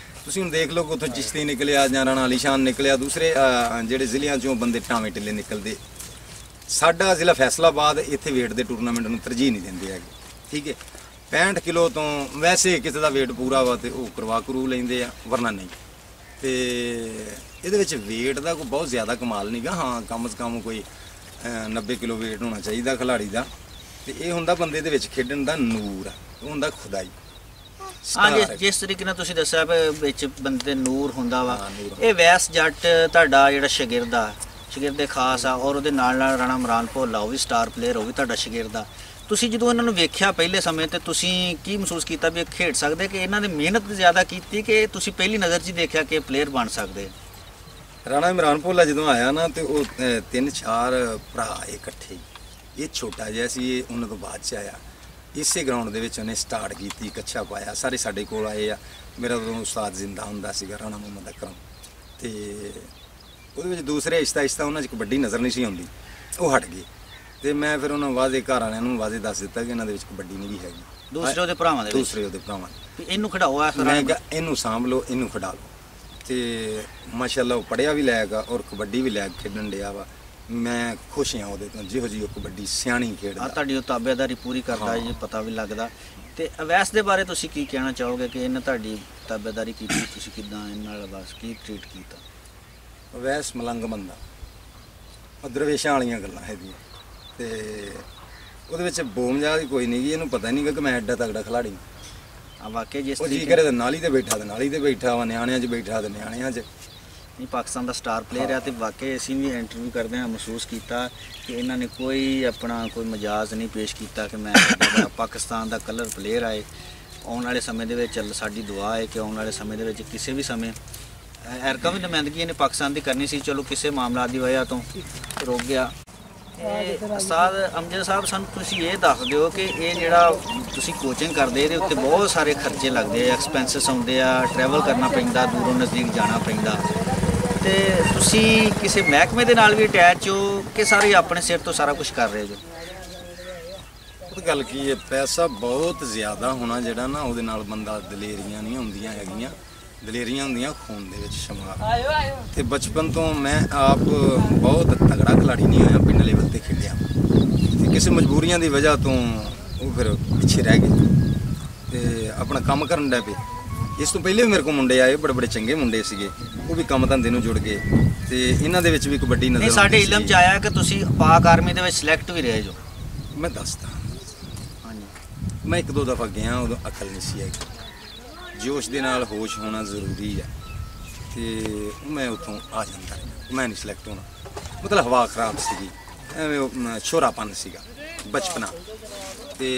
ਤੁਸੀਂ ਹੁਣ ਦੇਖ ਲਓ ਕਿ ਉੱਥੋਂ ਚਿਸ਼ਤੀ ਨਿਕਲਿਆ ਜਾਂ ਰਾਣਾ ਅਲੀ ਸ਼ਾਨ ਨਿਕਲਿਆ, ਦੂਸਰੇ ਜਿਹੜੇ ਜ਼ਿਲ੍ਹਿਆਂ 'ਚੋਂ ਬੰਦੇ ਟਾਵੇਂ ਟਿੱਲੇ ਨਿਕਲਦੇ। ਸਾਡਾ ਜ਼ਿਲ੍ਹਾ ਫੈਸਲਾਬਾਦ ਇੱਥੇ ਵੇਟ ਦੇ ਟੂਰਨਾਮੈਂਟ ਨੂੰ ਤਰਜੀਹ ਨਹੀਂ ਦਿੰਦੇ ਹੈਗੇ, ਠੀਕ ਹੈ। 65 ਕਿਲੋ ਤੋਂ ਵੈਸੇ ਕਿਸੇ ਦਾ ਵੇਟ ਪੂਰਾ ਵਾ ਤੇ ਉਹ ਕਰਵਾ ਲੈਂਦੇ ਆ, ਵਰਨਾ ਨਹੀਂ। ਤੇ ਇਹਦੇ ਵਿੱਚ ਵੇਟ ਦਾ ਕੋਈ ਬਹੁਤ ਜ਼ਿਆਦਾ ਕਮਾਲ ਨਹੀਂਗਾ। ਹਾਂ, ਕਮ ਸੇ ਕਮ ਕੋਈ 90 ਕਿਲੋ ਵੇਟ ਹੋਣਾ ਚਾਹੀਦਾ ਖਿਡਾਰੀ ਦਾ, ਤੇ ਇਹ ਹੁੰਦਾ ਬੰਦੇ ਦੇ ਵਿੱਚ ਖੇਡਣ ਦਾ ਨੂਰ ਆ, ਉਹ ਹੁੰਦਾ ਖੁਦਾਈ। ਹਾਂ, ਜਿਸ ਤਰੀਕੇ ਨਾਲ ਤੁਸੀਂ ਦੱਸਿਆ ਵੀ ਵਿੱਚ ਬੰਦੇ ਨੂਰ ਹੁੰਦਾ ਵਾ, ਇਹ ਵੈਸ ਜੱਟ ਤੁਹਾਡਾ ਜਿਹੜਾ ਸ਼ਾਗਿਰਦ ਖਾਸ ਆ, ਔਰ ਉਹਦੇ ਨਾਲ ਰਾਣਾ ਇਮਰਾਨ ਭੋਲਾ, ਉਹ ਵੀ ਸਟਾਰ ਪਲੇਅਰ, ਉਹ ਵੀ ਤੁਹਾਡਾ ਸ਼ਾਗਿਰਦ ਆ। ਤੁਸੀਂ ਜਦੋਂ ਇਹਨਾਂ ਨੂੰ ਵੇਖਿਆ ਪਹਿਲੇ ਸਮੇਂ ਤੇ ਤੁਸੀਂ ਕੀ ਮਹਿਸੂਸ ਕੀਤਾ ਵੀ ਇਹ ਖੇਡ ਸਕਦੇ, ਕਿ ਇਹਨਾਂ ਨੇ ਮਿਹਨਤ ਜ਼ਿਆਦਾ ਕੀਤੀ ਕਿ ਤੁਸੀਂ ਪਹਿਲੀ ਨਜ਼ਰ 'ਚ ਦੇਖਿਆ ਕਿ ਪਲੇਅਰ ਬਣ ਸਕਦੇ? ਰਾਣਾ ਇਮਰਾਨ ਭੋਲਾ ਜਦੋਂ ਆਇਆ ਨਾ ਤੇ ਉਹ 3-4 ਭਰਾ ਇਕੱਠੇ, ਇਹ ਛੋਟਾ ਜਿਹਾ ਸੀ, ਇਹ ਉਹਨਾਂ ਤੋਂ ਬਾਅਦ 'ਚ ਆਇਆ। ਇਸੇ ਗਰਾਊਂਡ ਦੇ ਵਿੱਚ ਉਹਨੇ ਸਟਾਰਟ ਕੀਤੀ, ਕੱਛਾ ਪਾਇਆ, ਸਾਰੇ ਸਾਡੇ ਕੋਲ ਆਏ ਆ। ਮੇਰਾ ਉਦੋਂ ਉਸਤਾਦ ਜ਼ਿੰਦਾ ਹੁੰਦਾ ਸੀਗਾ, ਰਾਣਾ ਮੁਹੰਮਦ ਅਕਰਮ, ਤੇ ਉਹਦੇ ਵਿੱਚ ਦੂਸਰੇ ਆਹਿਸਤਾ ਉਹਨਾਂ 'ਚ ਕਬੱਡੀ ਨਜ਼ਰ ਨਹੀਂ ਸੀ ਆਉਂਦੀ, ਉਹ ਹਟ ਗਏ। ਤੇ ਮੈਂ ਫਿਰ ਉਹਨਾਂ ਵਾਜ਼ੇ ਘਰ ਵਾਲਿਆਂ ਨੂੰ ਵਾਜ਼ੇ ਦੱਸ ਦਿੱਤਾ ਕਿ ਇਹਨਾਂ ਦੇ ਵਿੱਚ ਕਬੱਡੀ ਨਹੀਂ ਹੈਗੀ। ਦੂਸਰੇ ਉਹਦੇ ਭਰਾਵਾਂ ਦੇ ਇਹਨੂੰ ਖਿਡਾਓ, ਮੈਂ ਕਿਹਾ ਇਹਨੂੰ ਸਾਂਭ ਲਓ, ਇਹਨੂੰ ਖਿਡਾ ਲਓ। ਤੇ ਮਾਸ਼ਾਅੱਲਾ ਉਹ ਪੜਿਆ ਵੀ ਲੈਗਾ ਔਰ ਕਬੱਡੀ ਵੀ ਲੈ ਖੇਡਣ ਡਿਆ ਵਾ। ਮੈਂ ਖੁਸ਼ ਹਾਂ ਉਹਦੇ ਤੋਂ, ਜਿਹੋ ਜਿਹੀ ਉਹ ਕਬੱਡੀ ਸਿਆਣੀ ਖੇਡਦਾ। ਤੁਹਾਡੀ ਉਹ ਤਾਬੇਦਾਰੀ ਪੂਰੀ ਕਰਦਾ ਜੀ, ਪਤਾ ਵੀ ਲੱਗਦਾ। ਤੇ ਅਵੈਸ ਦੇ ਬਾਰੇ ਤੁਸੀਂ ਕੀ ਕਹਿਣਾ ਚਾਹੋਗੇ ਕਿ ਇਹਨੇ ਤੁਹਾਡੀ ਤਾਬੇਦਾਰੀ ਕੀਤੀ, ਤੁਸੀਂ ਕਿੱਦਾਂ ਇਹਨਾਂ ਨਾਲ ਬਸ ਕੀ ਟ੍ਰੀਟ ਕੀਤਾ? ਅਵੈਸ ਮਲੰਗ ਬੰਦਾ, ਦਰਵੇਸ਼ਾਂ ਵਾਲੀਆਂ ਗੱਲਾਂ ਹੈਗੀਆਂ, ਤੇ ਉਹਦੇ ਵਿੱਚ ਬੋਮਜਾ ਦੀ ਕੋਈ ਨਹੀਂ ਗੀ। ਇਹਨੂੰ ਪਤਾ ਨਹੀਂ ਕਿ ਮੈਂ ਐਡਾ ਤਗੜਾ ਖਿਲਾੜੀ ਆ। ਵਾਕਈ ਜਿਸ ਉਹ ਜੀ ਕਰੇ ਤਾਂ ਨਾਲੀ ਤੇ ਬੈਠਾ ਵਾ, ਨਿਆਣਿਆਂ 'ਚ ਬੈਠਾ ਤੇ ਨਿਆਣਿਆਂ 'ਚ। ਨਹੀਂ, ਪਾਕਿਸਤਾਨ ਦਾ ਸਟਾਰ ਪਲੇਅਰ ਆ, ਤੇ ਵਾਕਈ ਅਸੀਂ ਵੀ ਇੰਟਰਵਿਊ ਕਰਦੇ ਹਾਂ, ਮਹਿਸੂਸ ਕੀਤਾ ਕਿ ਇਹਨਾਂ ਨੇ ਕੋਈ ਮਜਾਜ਼ ਨਹੀਂ ਪੇਸ਼ ਕੀਤਾ ਕਿ ਮੈਂ ਪਾਕਿਸਤਾਨ ਦਾ ਕਲਰ ਪਲੇਅਰ ਆਏ। ਆਉਣ ਵਾਲੇ ਸਮੇਂ ਦੇ ਵਿੱਚ ਸਾਡੀ ਦੁਆ ਹੈ ਕਿ ਆਉਣ ਵਾਲੇ ਸਮੇਂ ਦੇ ਵਿੱਚ ਕਿਸੇ ਵੀ ਸਮੇਂ ਐਰਕਾ ਵੀ ਨੁਮਾਇੰਦਗੀ ਇਹਨੇ ਪਾਕਿਸਤਾਨ ਦੀ ਕਰਨੀ ਸੀ, ਚਲੋ ਕਿਸੇ ਮਾਮਲਾ ਦੀ ਵਜ੍ਹਾ ਤੋਂ ਰੁਕ ਗਿਆ। ਉਸਤਾਦ ਅਮਜਦ ਸਾਹਿਬ, ਸਾਨੂੰ ਤੁਸੀਂ ਇਹ ਦੱਸ ਦਿਓ ਕਿ ਇਹ ਜਿਹੜਾ ਤੁਸੀਂ ਕੋਚਿੰਗ ਕਰਦੇ, ਇਹਦੇ ਉੱਤੇ ਬਹੁਤ ਸਾਰੇ ਖਰਚੇ ਲੱਗਦੇ ਆ, ਐਕਸਪੈਂਸਸ ਆਉਂਦੇ ਆ, ਟਰੈਵਲ ਕਰਨਾ ਪੈਂਦਾ, ਦੂਰੋਂ ਨਜ਼ਦੀਕ ਜਾਣਾ ਪੈਂਦਾ, ਤੇ ਤੁਸੀਂ ਕਿਸੇ ਮਹਿਕਮੇ ਦੇ ਨਾਲ ਵੀ ਅਟੈਚ ਹੋ ਕਿ ਸਾਰੇ ਆਪਣੇ ਸਿਰ ਤੋਂ ਸਾਰਾ ਕੁਝ ਕਰ ਰਹੇ ਜੋ? ਉਹ ਗੱਲ ਕੀ ਹੈ, ਪੈਸਾ ਬਹੁਤ ਜ਼ਿਆਦਾ ਹੋਣਾ ਜਿਹੜਾ ਨਾ, ਉਹਦੇ ਨਾਲ ਬੰਦਾ ਦਲੇਰੀਆਂ ਨਹੀਂ ਹੁੰਦੀਆਂ ਹੈਗੀਆਂ, ਦਲੇਰੀਆਂ ਹੁੰਦੀਆਂ ਖੂਨ ਦੇ ਵਿੱਚ ਸ਼ਮਾਰ। ਤੇ ਬਚਪਨ ਤੋਂ ਮੈਂ ਆਪ ਬਹੁਤ ਤਗੜਾ ਖਿਲਾੜੀ ਨਹੀਂ ਹੋਇਆ, ਪਿੰਡ ਲੈਵਲ ਤੇ ਖੇਡਿਆ, ਤੇ ਕਿਸੇ ਮਜਬੂਰੀਆਂ ਦੀ ਵਜ੍ਹਾ ਤੋਂ ਉਹ ਫਿਰ ਪਿੱਛੇ ਰਹਿ ਗਏ ਤੇ ਆਪਣਾ ਕੰਮ ਕਰਨ ਲੱਗ ਪਏ। ਇਸ ਤੋਂ ਪਹਿਲੇ ਵੀ ਮੇਰੇ ਕੋਲ ਮੁੰਡੇ ਆਏ, ਬੜੇ ਚੰਗੇ ਮੁੰਡੇ ਸੀਗੇ, ਉਹ ਵੀ ਕੰਮ ਧੰਦੇ ਨੂੰ ਜੁੜ ਗਏ, ਤੇ ਇਹਨਾਂ ਦੇ ਵਿੱਚ ਵੀ ਕਬੱਡੀ ਨਜ਼ਰ ਸਾਡੇ ਇਲਮ 'ਚ ਆਇਆ ਕਿ ਤੁਸੀਂ ਪਾਕ ਆਰਮੀ ਦੇ ਵਿੱਚ ਸਿਲੈਕਟ ਵੀ ਰਹੇ ਜੋ। ਮੈਂ ਦੱਸਦਾ, ਮੈਂ ਇੱਕ ਦੋ ਦਫਾ ਗਿਆ, ਉਦੋਂ ਅਕਲ ਨਹੀਂ ਸੀ ਹੈਗੀ। ਜੋਸ਼ ਦੇ ਨਾਲ ਹੋਸ਼ ਹੋਣਾ ਜ਼ਰੂਰੀ ਹੈ, ਤੇ ਮੈਂ ਉੱਥੋਂ ਆ ਜਾਂਦਾ, ਮੈਂ ਨਹੀਂ ਸਿਲੈਕਟ ਹੋਣਾ। ਮਤਲਬ ਹਵਾ ਖਰਾਬ ਸੀਗੀ, ਐਵੇਂ ਉਹ ਛੋਰਾਪਨ ਸੀਗਾ ਬਚਪਨਾ। ਤੇ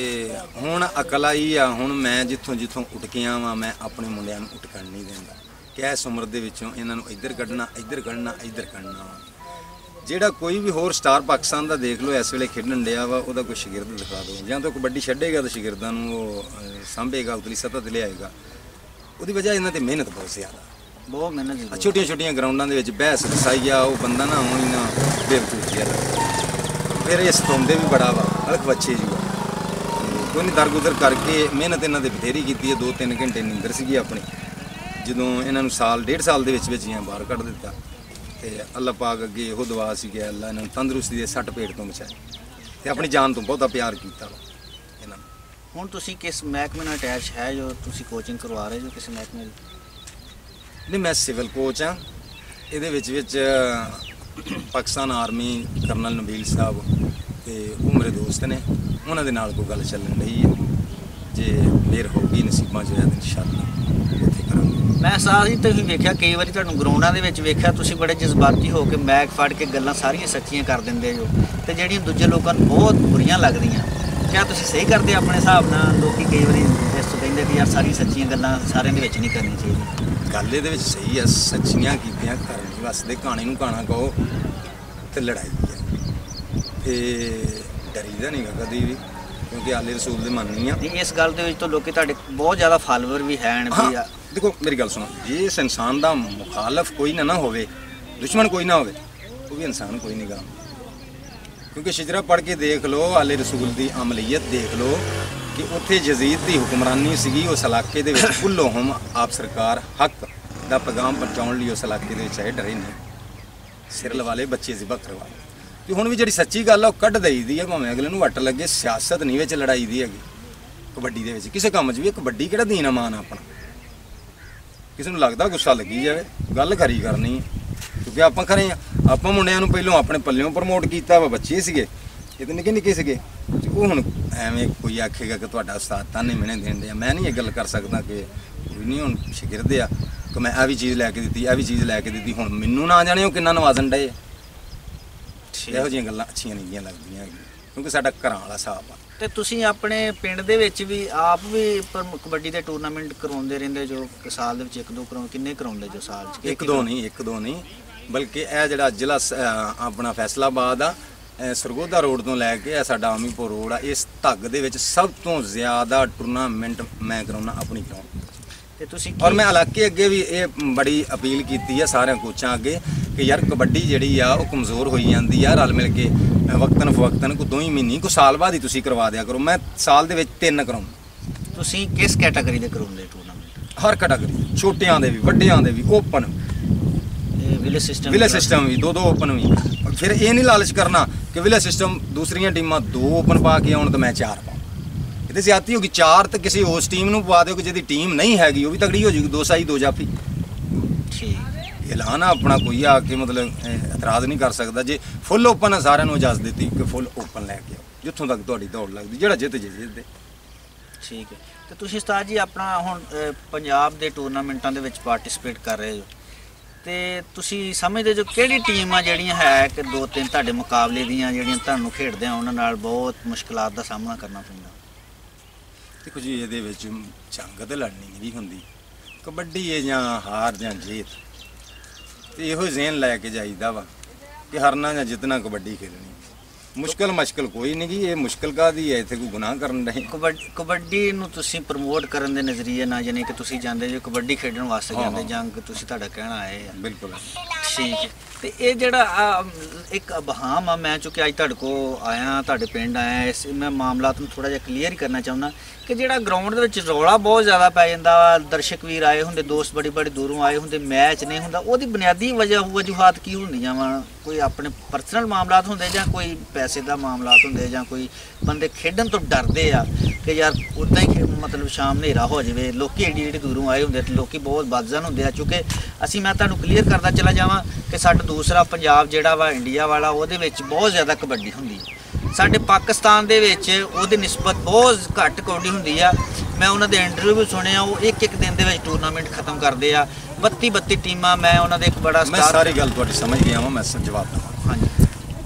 ਹੁਣ ਅਕਲ ਆਈ ਆ, ਹੁਣ ਮੈਂ ਜਿੱਥੋਂ ਉੱਠ ਕੇ ਆਵਾਂ, ਮੈਂ ਆਪਣੇ ਮੁੰਡਿਆਂ ਨੂੰ ਉੱਠਣ ਨਹੀਂ ਦਿੰਦਾ ਕਿ ਇਸ ਉਮਰ ਦੇ ਵਿੱਚੋਂ ਇਹਨਾਂ ਨੂੰ ਇੱਧਰ ਕੱਢਣਾ, ਇੱਧਰ ਕੱਢਣਾ, ਇੱਧਰ ਕੱਢਣਾ ਵਾ। ਜਿਹੜਾ ਕੋਈ ਵੀ ਹੋਰ ਸਟਾਰ ਪਾਕਿਸਤਾਨ ਦਾ ਦੇਖ ਲਓ ਇਸ ਵੇਲੇ ਖੇਡਣ ਡਿਆ ਵਾ, ਉਹਦਾ ਕੋਈ ਸ਼ਾਗਿਰਦ ਦਿਖਾ ਦਿਓ, ਜਾਂ ਤਾਂ ਕਬੱਡੀ ਛੱਡੇਗਾ ਤਾਂ ਸ਼ਾਗਿਰਦਾਂ ਨੂੰ ਉਹ ਸਾਂਭੇਗਾ, ਉਤਲੀ ਸਤਹ ਤੇ ਲਿਆਏਗਾ। ਉਹਦੀ ਵਜ੍ਹਾ ਇਹਨਾਂ ਤੇ ਮਿਹਨਤ ਬਹੁਤ ਜ਼ਿਆਦਾ, ਬਹੁਤ ਮਿਹਨਤ ਜ਼ਰੂਰ। ਛੋਟੀਆਂ ਛੋਟੀਆਂ ਗਰਾਊਂਡਾਂ ਦੇ ਵਿੱਚ ਬਹਿਸ ਵਸਾਈ ਆ, ਉਹ ਬੰਦਾ ਨਾ ਹੋਈ ਨਾ ਬੇਵਕੂਫ ਜਿਹਾ ਲੱਗਦਾ। ਫਿਰ ਇਹ ਸਤਾਉਂਦੇ ਵੀ ਬੜਾ ਵਾ, ਅਲਖ ਬੱਚੇ ਜੀ ਵਾ। ਕੋਈ ਨਹੀਂ, ਦਰਗੁਜ਼ਰ ਕਰਕੇ ਮਿਹਨਤ ਇਹਨਾਂ ਦੇ ਬਥੇਰੀ ਕੀਤੀ ਹੈ। 2-3 ਘੰਟੇ ਨੀਂਦਰ ਸੀਗੀ ਆਪਣੀ, ਜਦੋਂ ਇਹਨਾਂ ਨੂੰ ਸਾਲ 1.5 ਸਾਲ ਦੇ ਵਿੱਚ ਹੀ ਬਾਹਰ ਕੱਢ ਦਿੱਤਾ। ਤੇ ਅੱਲਾਹ ਪਾਕ ਅੱਗੇ ਇਹੋ ਦੁਆ ਸੀ ਕਿ ਅੱਲਾਹ ਇਹਨਾਂ ਨੂੰ ਤੰਦਰੁਸਤੀ ਦੇ ਸੱਟ ਪੇਟ ਤੋਂ ਬਚਾਏ, ਤੇ ਆਪਣੀ ਜਾਨ ਤੋਂ ਬਹੁਤਾ ਪਿਆਰ ਕੀਤਾ ਵਾ ਇਹਨਾਂ ਨੂੰ। ਹੁਣ ਤੁਸੀਂ ਕਿਸ ਮਹਿਕਮੇ ਨਾਲ ਅਟੈਚ ਹੈ ਜੋ ਤੁਸੀਂ ਕੋਚਿੰਗ ਕਰਵਾ ਰਹੇ ਜੋ ਕਿਸੇ ਮਹਿਕਮੇ ਦੀ? ਨਹੀਂ, ਮੈਂ ਸਿਵਲ ਕੋਚ ਹਾਂ। ਇਹਦੇ ਵਿੱਚ ਪਾਕਿਸਤਾਨ ਆਰਮੀ ਕਰਨਲ ਨਬੀਲ ਸਾਹਿਬ ਤੇ ਉਹ ਮੇਰੇ ਦੋਸਤ ਨੇ, ਉਹਨਾਂ ਦੇ ਨਾਲ ਕੋਈ ਗੱਲ ਚੱਲਣ ਰਹੀ ਹੈ। ਜੇ ਦੇਰ ਹੋਊਗੀ ਨਸੀਬਾਂ 'ਚ ਤਾਂ ਇਨਸ਼ਾਅੱਲਾ ਉੱਥੇ ਕਰਾਂਗੇ। ਮੈਂ ਸਾਹ ਹੀ ਤੁਸੀਂ ਵੇਖਿਆ, ਕਈ ਵਾਰੀ ਤੁਹਾਨੂੰ ਗਰਾਊਂਡਾਂ ਦੇ ਵਿੱਚ ਵੇਖਿਆ, ਤੁਸੀਂ ਬੜੇ ਜਜ਼ਬਾਤੀ ਹੋ ਕੇ ਮੈਕ ਫੜ ਕੇ ਗੱਲਾਂ ਸਾਰੀਆਂ ਸੱਚੀਆਂ ਕਰ ਦਿੰਦੇ ਜੋ, ਤੇ ਜਿਹੜੀਆਂ ਦੂਜੇ ਲੋਕਾਂ ਨੂੰ ਬਹੁਤ ਬੁਰੀਆਂ ਲੱਗਦੀਆਂ। ਕਿਆ ਤੁਸੀਂ ਸਹੀ ਕਰਦੇ ਆਪਣੇ ਹਿਸਾਬ ਨਾਲ? ਲੋਕੀ ਕਈ ਵਾਰੀ ਇਸ ਤੋਂ ਕਹਿੰਦੇ ਕਿ ਯਾਰ ਸਾਰੀਆਂ ਸੱਚੀਆਂ ਗੱਲਾਂ ਸਾਰਿਆਂ ਦੇ ਵਿੱਚ ਨਹੀਂ ਕਰਨੀਆਂ ਚਾਹੀਦੀਆਂ। ਗੱਲ ਇਹਦੇ ਵਿੱਚ ਸਹੀ ਹੈ, ਸੱਚੀਆਂ ਕੀਤੀਆਂ ਘਰ ਨਹੀਂ ਵਸਦੇ। ਕਹਾਣੀ ਨੂੰ ਕਹਾਣਾ ਕਹੋ ਤੇ ਲੜਾਈ ਹੈ, ਤੇ ਡਰੀਦਾ ਨਹੀਂ ਗਾ ਕਦੀ ਵੀ, ਕਿਉਂਕਿ ਆਲੇ ਰਸੂਲ ਦੇ ਮੰਨਣੀ ਆ। ਇਸ ਗੱਲ ਦੇ ਵਿੱਚ ਤਾਂ ਲੋਕੀ ਤੁਹਾਡੇ ਬਹੁਤ ਜ਼ਿਆਦਾ ਫਾਲੋਅਰ ਵੀ ਹਨ ਵੀ। ਦੇਖੋ ਮੇਰੀ ਗੱਲ ਸੁਣੋ, ਜੇ ਇਸ ਇਨਸਾਨ ਦਾ ਮੁਖਾਲਫ ਕੋਈ ਨਾ ਹੋਵੇ, ਦੁਸ਼ਮਣ ਕੋਈ ਨਾ ਹੋਵੇ, ਉਹ ਵੀ ਇਨਸਾਨ ਕੋਈ ਨਹੀਂ ਗਾ। ਕਿਉਂਕਿ ਸ਼ਜਰਾ ਪੜ੍ਹ ਕੇ ਦੇਖ ਲਓ, ਆਲੇ ਰਸੂਲ ਦੀ ਅਮਲੀਅਤ ਦੇਖ ਲਓ ਕਿ ਉੱਥੇ ਯਜ਼ੀਦ ਦੀ ਹੁਕਮਰਾਨੀ ਸੀਗੀ। ਉਸ ਇਲਾਕੇ ਦੇ ਵਿੱਚ ਕੁੱਲੋਹਮ ਆਪ ਸਰਕਾਰ ਹੱਕ ਦਾ ਪੈਗਾਮ ਪਹੁੰਚਾਉਣ ਲਈ ਉਸ ਇਲਾਕੇ ਦੇ ਵਿੱਚ ਆਏ, ਡਰੇ ਨਹੀਂ। ਸਿਰ ਲਵਾਲੇ ਬੱਚੇ ਜ਼ਿਬਾ ਕਰਵਾ ਲਏ। ਤੇ ਹੁਣ ਵੀ ਜਿਹੜੀ ਸੱਚੀ ਗੱਲ ਆ ਉਹ ਕੱਢ ਦੇਈਦੀ ਆ, ਭਾਵੇਂ ਅਗਲੇ ਨੂੰ ਵੱਟ ਲੱਗੇ। ਸਿਆਸਤ ਨਹੀਂ ਵਿੱਚ ਲੜਾਈ ਦੀ ਹੈਗੀ ਕਬੱਡੀ ਦੇ ਵਿੱਚ, ਕਿਸੇ ਕੰਮ 'ਚ ਵੀ। ਕਬੱਡੀ ਕਿਹੜਾ ਦੀਨ ਅਮਾਨ ਆ ਆਪਣਾ? ਕਿਸੇ ਨੂੰ ਲੱਗਦਾ ਗੁੱਸਾ ਲੱਗੀ ਜਾਵੇ, ਗੱਲ ਖਰੀ ਕਰਨੀ ਹੈ। ਕਿਉਂਕਿ ਆਪਾਂ ਖਰੇ ਆ, ਆਪਾਂ ਮੁੰਡਿਆਂ ਨੂੰ ਪਹਿਲਾਂ ਆਪਣੇ ਪੱਲਿਓਂ ਪ੍ਰਮੋਟ ਕੀਤਾ ਵਾ। ਬੱਚੇ ਸੀਗੇ, ਇਹ ਤਾਂ ਨਿੱਕੇ ਨਿੱਕੇ ਸੀਗੇ। ਉਹ ਹੁਣ ਐਵੇਂ ਕੋਈ ਆਖੇਗਾ ਕਿ ਤੁਹਾਡਾ ਉਸਤਾਦ ਤਾਨੇ ਮਿਹਣੇ ਦੇਣ ਡਿਆ। ਮੈਂ ਨਹੀਂ ਇਹ ਗੱਲ ਕਰ ਸਕਦਾ ਕਿ ਕੋਈ ਨਹੀਂ ਹੁਣ ਸ਼ਾਗਿਰਦ ਆ ਕਿ ਮੈਂ ਇਹ ਵੀ ਚੀਜ਼ ਲੈ ਕੇ ਦਿੱਤੀ, ਇਹ ਵੀ ਚੀਜ਼ ਲੈ ਕੇ ਦਿੱਤੀ। ਹੁਣ ਮੈਨੂੰ ਨਾ ਜਾਣੇ ਉਹ ਕਿੰਨਾ ਨਵਾਜ਼ਣ ਡਏ। ਇਹੋ ਜਿਹੀਆਂ ਗੱਲਾਂ ਅੱਛੀਆਂ ਨਹੀਂ ਲੱਗਦੀਆਂ ਹੈਗੀਆਂ, ਕਿਉਂਕਿ ਸਾਡਾ ਘਰਾਂ ਵਾਲਾ ਹਿਸਾਬ ਆ। ਤੇ ਤੁਸੀਂ ਆਪਣੇ ਪਿੰਡ ਦੇ ਵਿੱਚ ਵੀ ਆਪ ਵੀ ਕਬੱਡੀ ਦੇ ਟੂਰਨਾਮੈਂਟ ਕਰਵਾਉਂਦੇ ਰਹਿੰਦੇ ਜੋ? ਸਾਲ ਦੇ ਵਿੱਚ 1-2 ਕਿੰਨੇ ਕਰਾਉਂਦੇ ਜੋ ਸਾਲ 'ਚ? ਇੱਕ ਦੋ ਨਹੀਂ, ਬਲਕਿ ਇਹ ਜਿਹੜਾ ਜ਼ਿਲ੍ਹਾ ਆਪਣਾ ਫੈਸਲਾਬਾਦ ਆ, ਸਰਗੋਧਾ ਰੋਡ ਤੋਂ ਲੈ ਕੇ ਸਾਡਾ ਅਮੀਪੁਰ ਰੋਡ ਆ, ਇਸ ਧੱਗ ਦੇ ਵਿੱਚ ਸਭ ਤੋਂ ਜ਼ਿਆਦਾ ਟੂਰਨਾਮੈਂਟ ਮੈਂ ਕਰਾਉਣਾ ਆਪਣੀ ਗਰਾਊਂਡ। ਤੇ ਤੁਸੀਂ ਔਰ ਮੈਂ ਇਲਾਕੇ ਅੱਗੇ ਵੀ ਇਹ ਬੜੀ ਅਪੀਲ ਕੀਤੀ ਆ ਸਾਰਿਆਂ ਕੋਚਾਂ ਅੱਗੇ ਕਿ ਯਾਰ ਕਬੱਡੀ ਜਿਹੜੀ ਆ ਉਹ ਕਮਜ਼ੋਰ ਹੋਈ ਜਾਂਦੀ ਆ। ਰਲ ਮਿਲ ਕੇ ਵਕਤਨ ਫਵਕਤਨ ਕੋਈ 2 ਮਹੀਨੇ ਕੋਈ ਸਾਲ ਬਾਅਦ ਹੀ ਤੁਸੀਂ ਕਰਵਾ ਦਿਆ ਕਰੋ। ਮੈਂ ਸਾਲ ਦੇ ਵਿੱਚ 3 ਕਰਾਉਂਦਾ। ਤੁਸੀਂ ਕਿਸ ਕੈਟਾਗਰੀ ਦੇ ਕਰਾਉਂਦੇ ਟੂਰਨਾਮੈਂਟ? ਹਰ ਕੈਟਾਗਰੀ, ਛੋਟਿਆਂ ਦੇ ਵੀ, ਵੱਡਿਆਂ ਦੇ ਵੀ, ਓਪਨ ਵਿਲੇ ਸਿਸਟਮ ਵੀ, 2 ਓਪਨ ਵੀ। ਫਿਰ ਇਹ ਨਹੀਂ ਲਾਲਚ ਕਰਨਾ ਕਿ ਵਿਲੇ ਸਿਸਟਮ ਦੂਸਰੀਆਂ ਟੀਮਾਂ 2 ਓਪਨ ਪਾ ਕੇ ਆਉਣ ਤਾਂ ਮੈਂ 4 ਪਾਵਾਂ। ਇਹਦੇ ਜ਼ਿਆਦਤੀ ਹੋ ਗਈ। 4 ਤਾਂ ਕਿਸੇ ਉਸ ਟੀਮ ਨੂੰ ਪਵਾ ਦਿਓ ਕਿ ਜਿਹਦੀ ਟੀਮ ਨਹੀਂ ਹੈਗੀ, ਉਹ ਵੀ ਤਗੜੀ ਹੋ ਜਾਊਗੀ। 2 ਸਾਈ 2 ਜਾਫੀ। ਠੀਕ ਐਲਾਨ ਆ ਆਪਣਾ, ਕੋਈ ਆ ਕੇ ਮਤਲਬ ਇਤਰਾਜ਼ ਨਹੀਂ ਕਰ ਸਕਦਾ। ਜੇ ਫੁੱਲ ਓਪਨ ਆ, ਸਾਰਿਆਂ ਨੂੰ ਇਜਾਜ਼ਤ ਦਿੱਤੀ ਕਿ ਫੁੱਲ ਓਪਨ ਲੈ ਕੇ ਆਓ, ਜਿੱਥੋਂ ਤੱਕ ਤੁਹਾਡੀ ਦੌੜ ਲੱਗਦੀ, ਜਿਹੜਾ ਜਿੱਤ ਜੇ ਜਿੱਤਦੇ। ਠੀਕ ਹੈ। ਤੇ ਤੁਸੀਂ ਉਸਤਾਦ ਜੀ ਆਪਣਾ ਹੁਣ ਪੰਜਾਬ ਦੇ ਟੂਰਨਾਮੈਂਟਾਂ ਦੇ ਵਿੱਚ ਪਾਰਟਿਸਿਪੇਟ ਕਰ ਰਹੇ ਹੋ, ਤੇ ਤੁਸੀਂ ਸਮਝਦੇ ਜੋ ਕਿਹੜੀ ਟੀਮ ਆ ਜਿਹੜੀਆਂ ਹੈ ਕਿ 2-3 ਤੁਹਾਡੇ ਮੁਕਾਬਲੇ ਦੀਆਂ ਜਿਹੜੀਆਂ ਤੁਹਾਨੂੰ ਖੇਡਦੇ ਆ ਉਹਨਾਂ ਨਾਲ ਬਹੁਤ ਮੁਸ਼ਕਲਾਂ ਦਾ ਸਾਹਮਣਾ ਕਰਨਾ ਪੈਂਦਾ? ਦੇਖੋ ਜੀ, ਇਹਦੇ ਵਿੱਚ ਜੰਗ ਤੇ ਲੜਨੀ ਨਹੀਂ ਹੁੰਦੀ। ਕਬੱਡੀ ਹੈ ਜਾਂ ਹਾਰ ਜਾਂ ਜੀਤ, ਤੇ ਇਹੋ ਜ਼ਿਹਨ ਲੈ ਕੇ ਜਾਈਦਾ ਵਾ ਕਿ ਹਾਰਨਾ ਜਾਂ ਜਿੱਤਣਾ, ਕਬੱਡੀ ਖੇਡਣੀ। ਮੁਸ਼ਕਲ ਕੋਈ ਨਹੀਂ ਗੀ। ਇਹ ਮੁਸ਼ਕਲ ਕਾਹਦੀ ਹੈ? ਇੱਥੇ ਕੋਈ ਗੁਨਾਹ ਕਰਨ ਰਹੇ। ਕਬੱਡੀ ਨੂੰ ਤੁਸੀਂ ਪ੍ਰਮੋਟ ਕਰਨ ਦੇ ਨਜ਼ਰੀਏ ਨਾਲ, ਯਾਨੀ ਕਿ ਤੁਸੀਂ ਜਾਂਦੇ ਜੋ ਕਬੱਡੀ ਖੇਡਣ ਵਾਸਤੇ ਜਾਂਦੇ, ਜੰਗ ਤੁਸੀਂ ਤੁਹਾਡਾ ਕਹਿਣਾ ਹੈ। ਬਿਲਕੁਲ ਠੀਕ ਹੈ। ਤੇ ਇਹ ਜਿਹੜਾ ਇੱਕ ਅਬਹਾਮ ਆ, ਮੈਂ ਚੁੱਕਿਆ ਅੱਜ ਤੁਹਾਡੇ ਕੋਲ ਆਇਆ, ਤੁਹਾਡੇ ਪਿੰਡ ਆਇਆ, ਇਸ ਮੈਂ ਮਾਮਲਾਤ ਨੂੰ ਥੋੜਾ ਜਿਹਾ ਕਲੀਅਰ ਹੀ ਕਰਨਾ ਚਾਹੁੰਦਾ ਕਿ ਜਿਹੜਾ ਗਰਾਊਂਡ ਦੇ ਵਿੱਚ ਰੌਲਾ ਬਹੁਤ ਜ਼ਿਆਦਾ ਪੈ ਜਾਂਦਾ ਵਾ, ਦਰਸ਼ਕ ਵੀਰ ਆਏ ਹੁੰਦੇ, ਦੋਸਤ ਬੜੀ ਦੂਰੋਂ ਆਏ ਹੁੰਦੇ, ਮੈਚ ਨਹੀਂ ਹੁੰਦਾ, ਉਹਦੀ ਬੁਨਿਆਦੀ ਵਜੂਹਾਤ ਕੀ ਹੁੰਦੀਆਂ ਵਾ? ਕੋਈ ਆਪਣੇ ਪਰਸਨਲ ਮਾਮਲਾਤ ਹੁੰਦੇ ਜਾਂ ਕੋਈ ਪੈਸੇ ਦਾ ਮਾਮਲਾਤ ਹੁੰਦੇ ਜਾਂ ਕੋਈ ਬੰਦੇ ਖੇਡਣ ਤੋਂ ਡਰਦੇ ਆ ਕਿ ਯਾਰ ਉੱਦਾਂ ਹੀ ਮਤਲਬ ਸ਼ਾਮ ਹਨੇਰਾ ਹੋ ਜਾਵੇ, ਲੋਕੀ ਏਡੀ ਦੂਰੋਂ ਆਏ ਹੁੰਦੇ ਤੇ ਲੋਕੀ ਬਹੁਤ ਬਦਜ਼ਨ ਹੁੰਦੇ ਆ? ਕਿਉਂਕਿ ਮੈਂ ਤੁਹਾਨੂੰ ਕਲੀਅਰ ਕਰਦਾ ਚਲਾ ਜਾਵਾਂ ਕਿ ਸਾਡਾ ਦੂਸਰਾ ਪੰਜਾਬ ਜਿਹੜਾ ਵਾ ਇੰਡੀਆ ਵਾਲਾ, ਉਹਦੇ ਵਿੱਚ ਬਹੁਤ ਜ਼ਿਆਦਾ ਕਬੱਡੀ ਹੁੰਦੀ ਹੈ। ਸਾਡੇ ਪਾਕਿਸਤਾਨ ਦੇ ਵਿੱਚ ਉਹਦੀ ਨਿਸਬਤ ਬਹੁਤ ਘੱਟ ਕਬੱਡੀ ਹੁੰਦੀ ਆ। ਮੈਂ ਉਹਨਾਂ ਦੇ ਇੰਟਰਵਿਊ ਸੁਣਿਆ, ਉਹ ਇੱਕ ਦਿਨ ਦੇ ਵਿੱਚ ਟੂਰਨਾਮੈਂਟ ਖਤਮ ਕਰਦੇ ਆ। 32 ਟੀਮਾਂ, ਮੈਂ ਉਹਨਾਂ ਦੇ ਇੱਕ ਬੜਾ ਮੈਂ ਸਾਰੀ ਗੱਲ ਤੁਹਾਡੀ ਸਮਝ ਗਿਆ ਵਾਂ, ਮੈਂ ਜਵਾਬ ਦਵਾਂ। ਹਾਂਜੀ,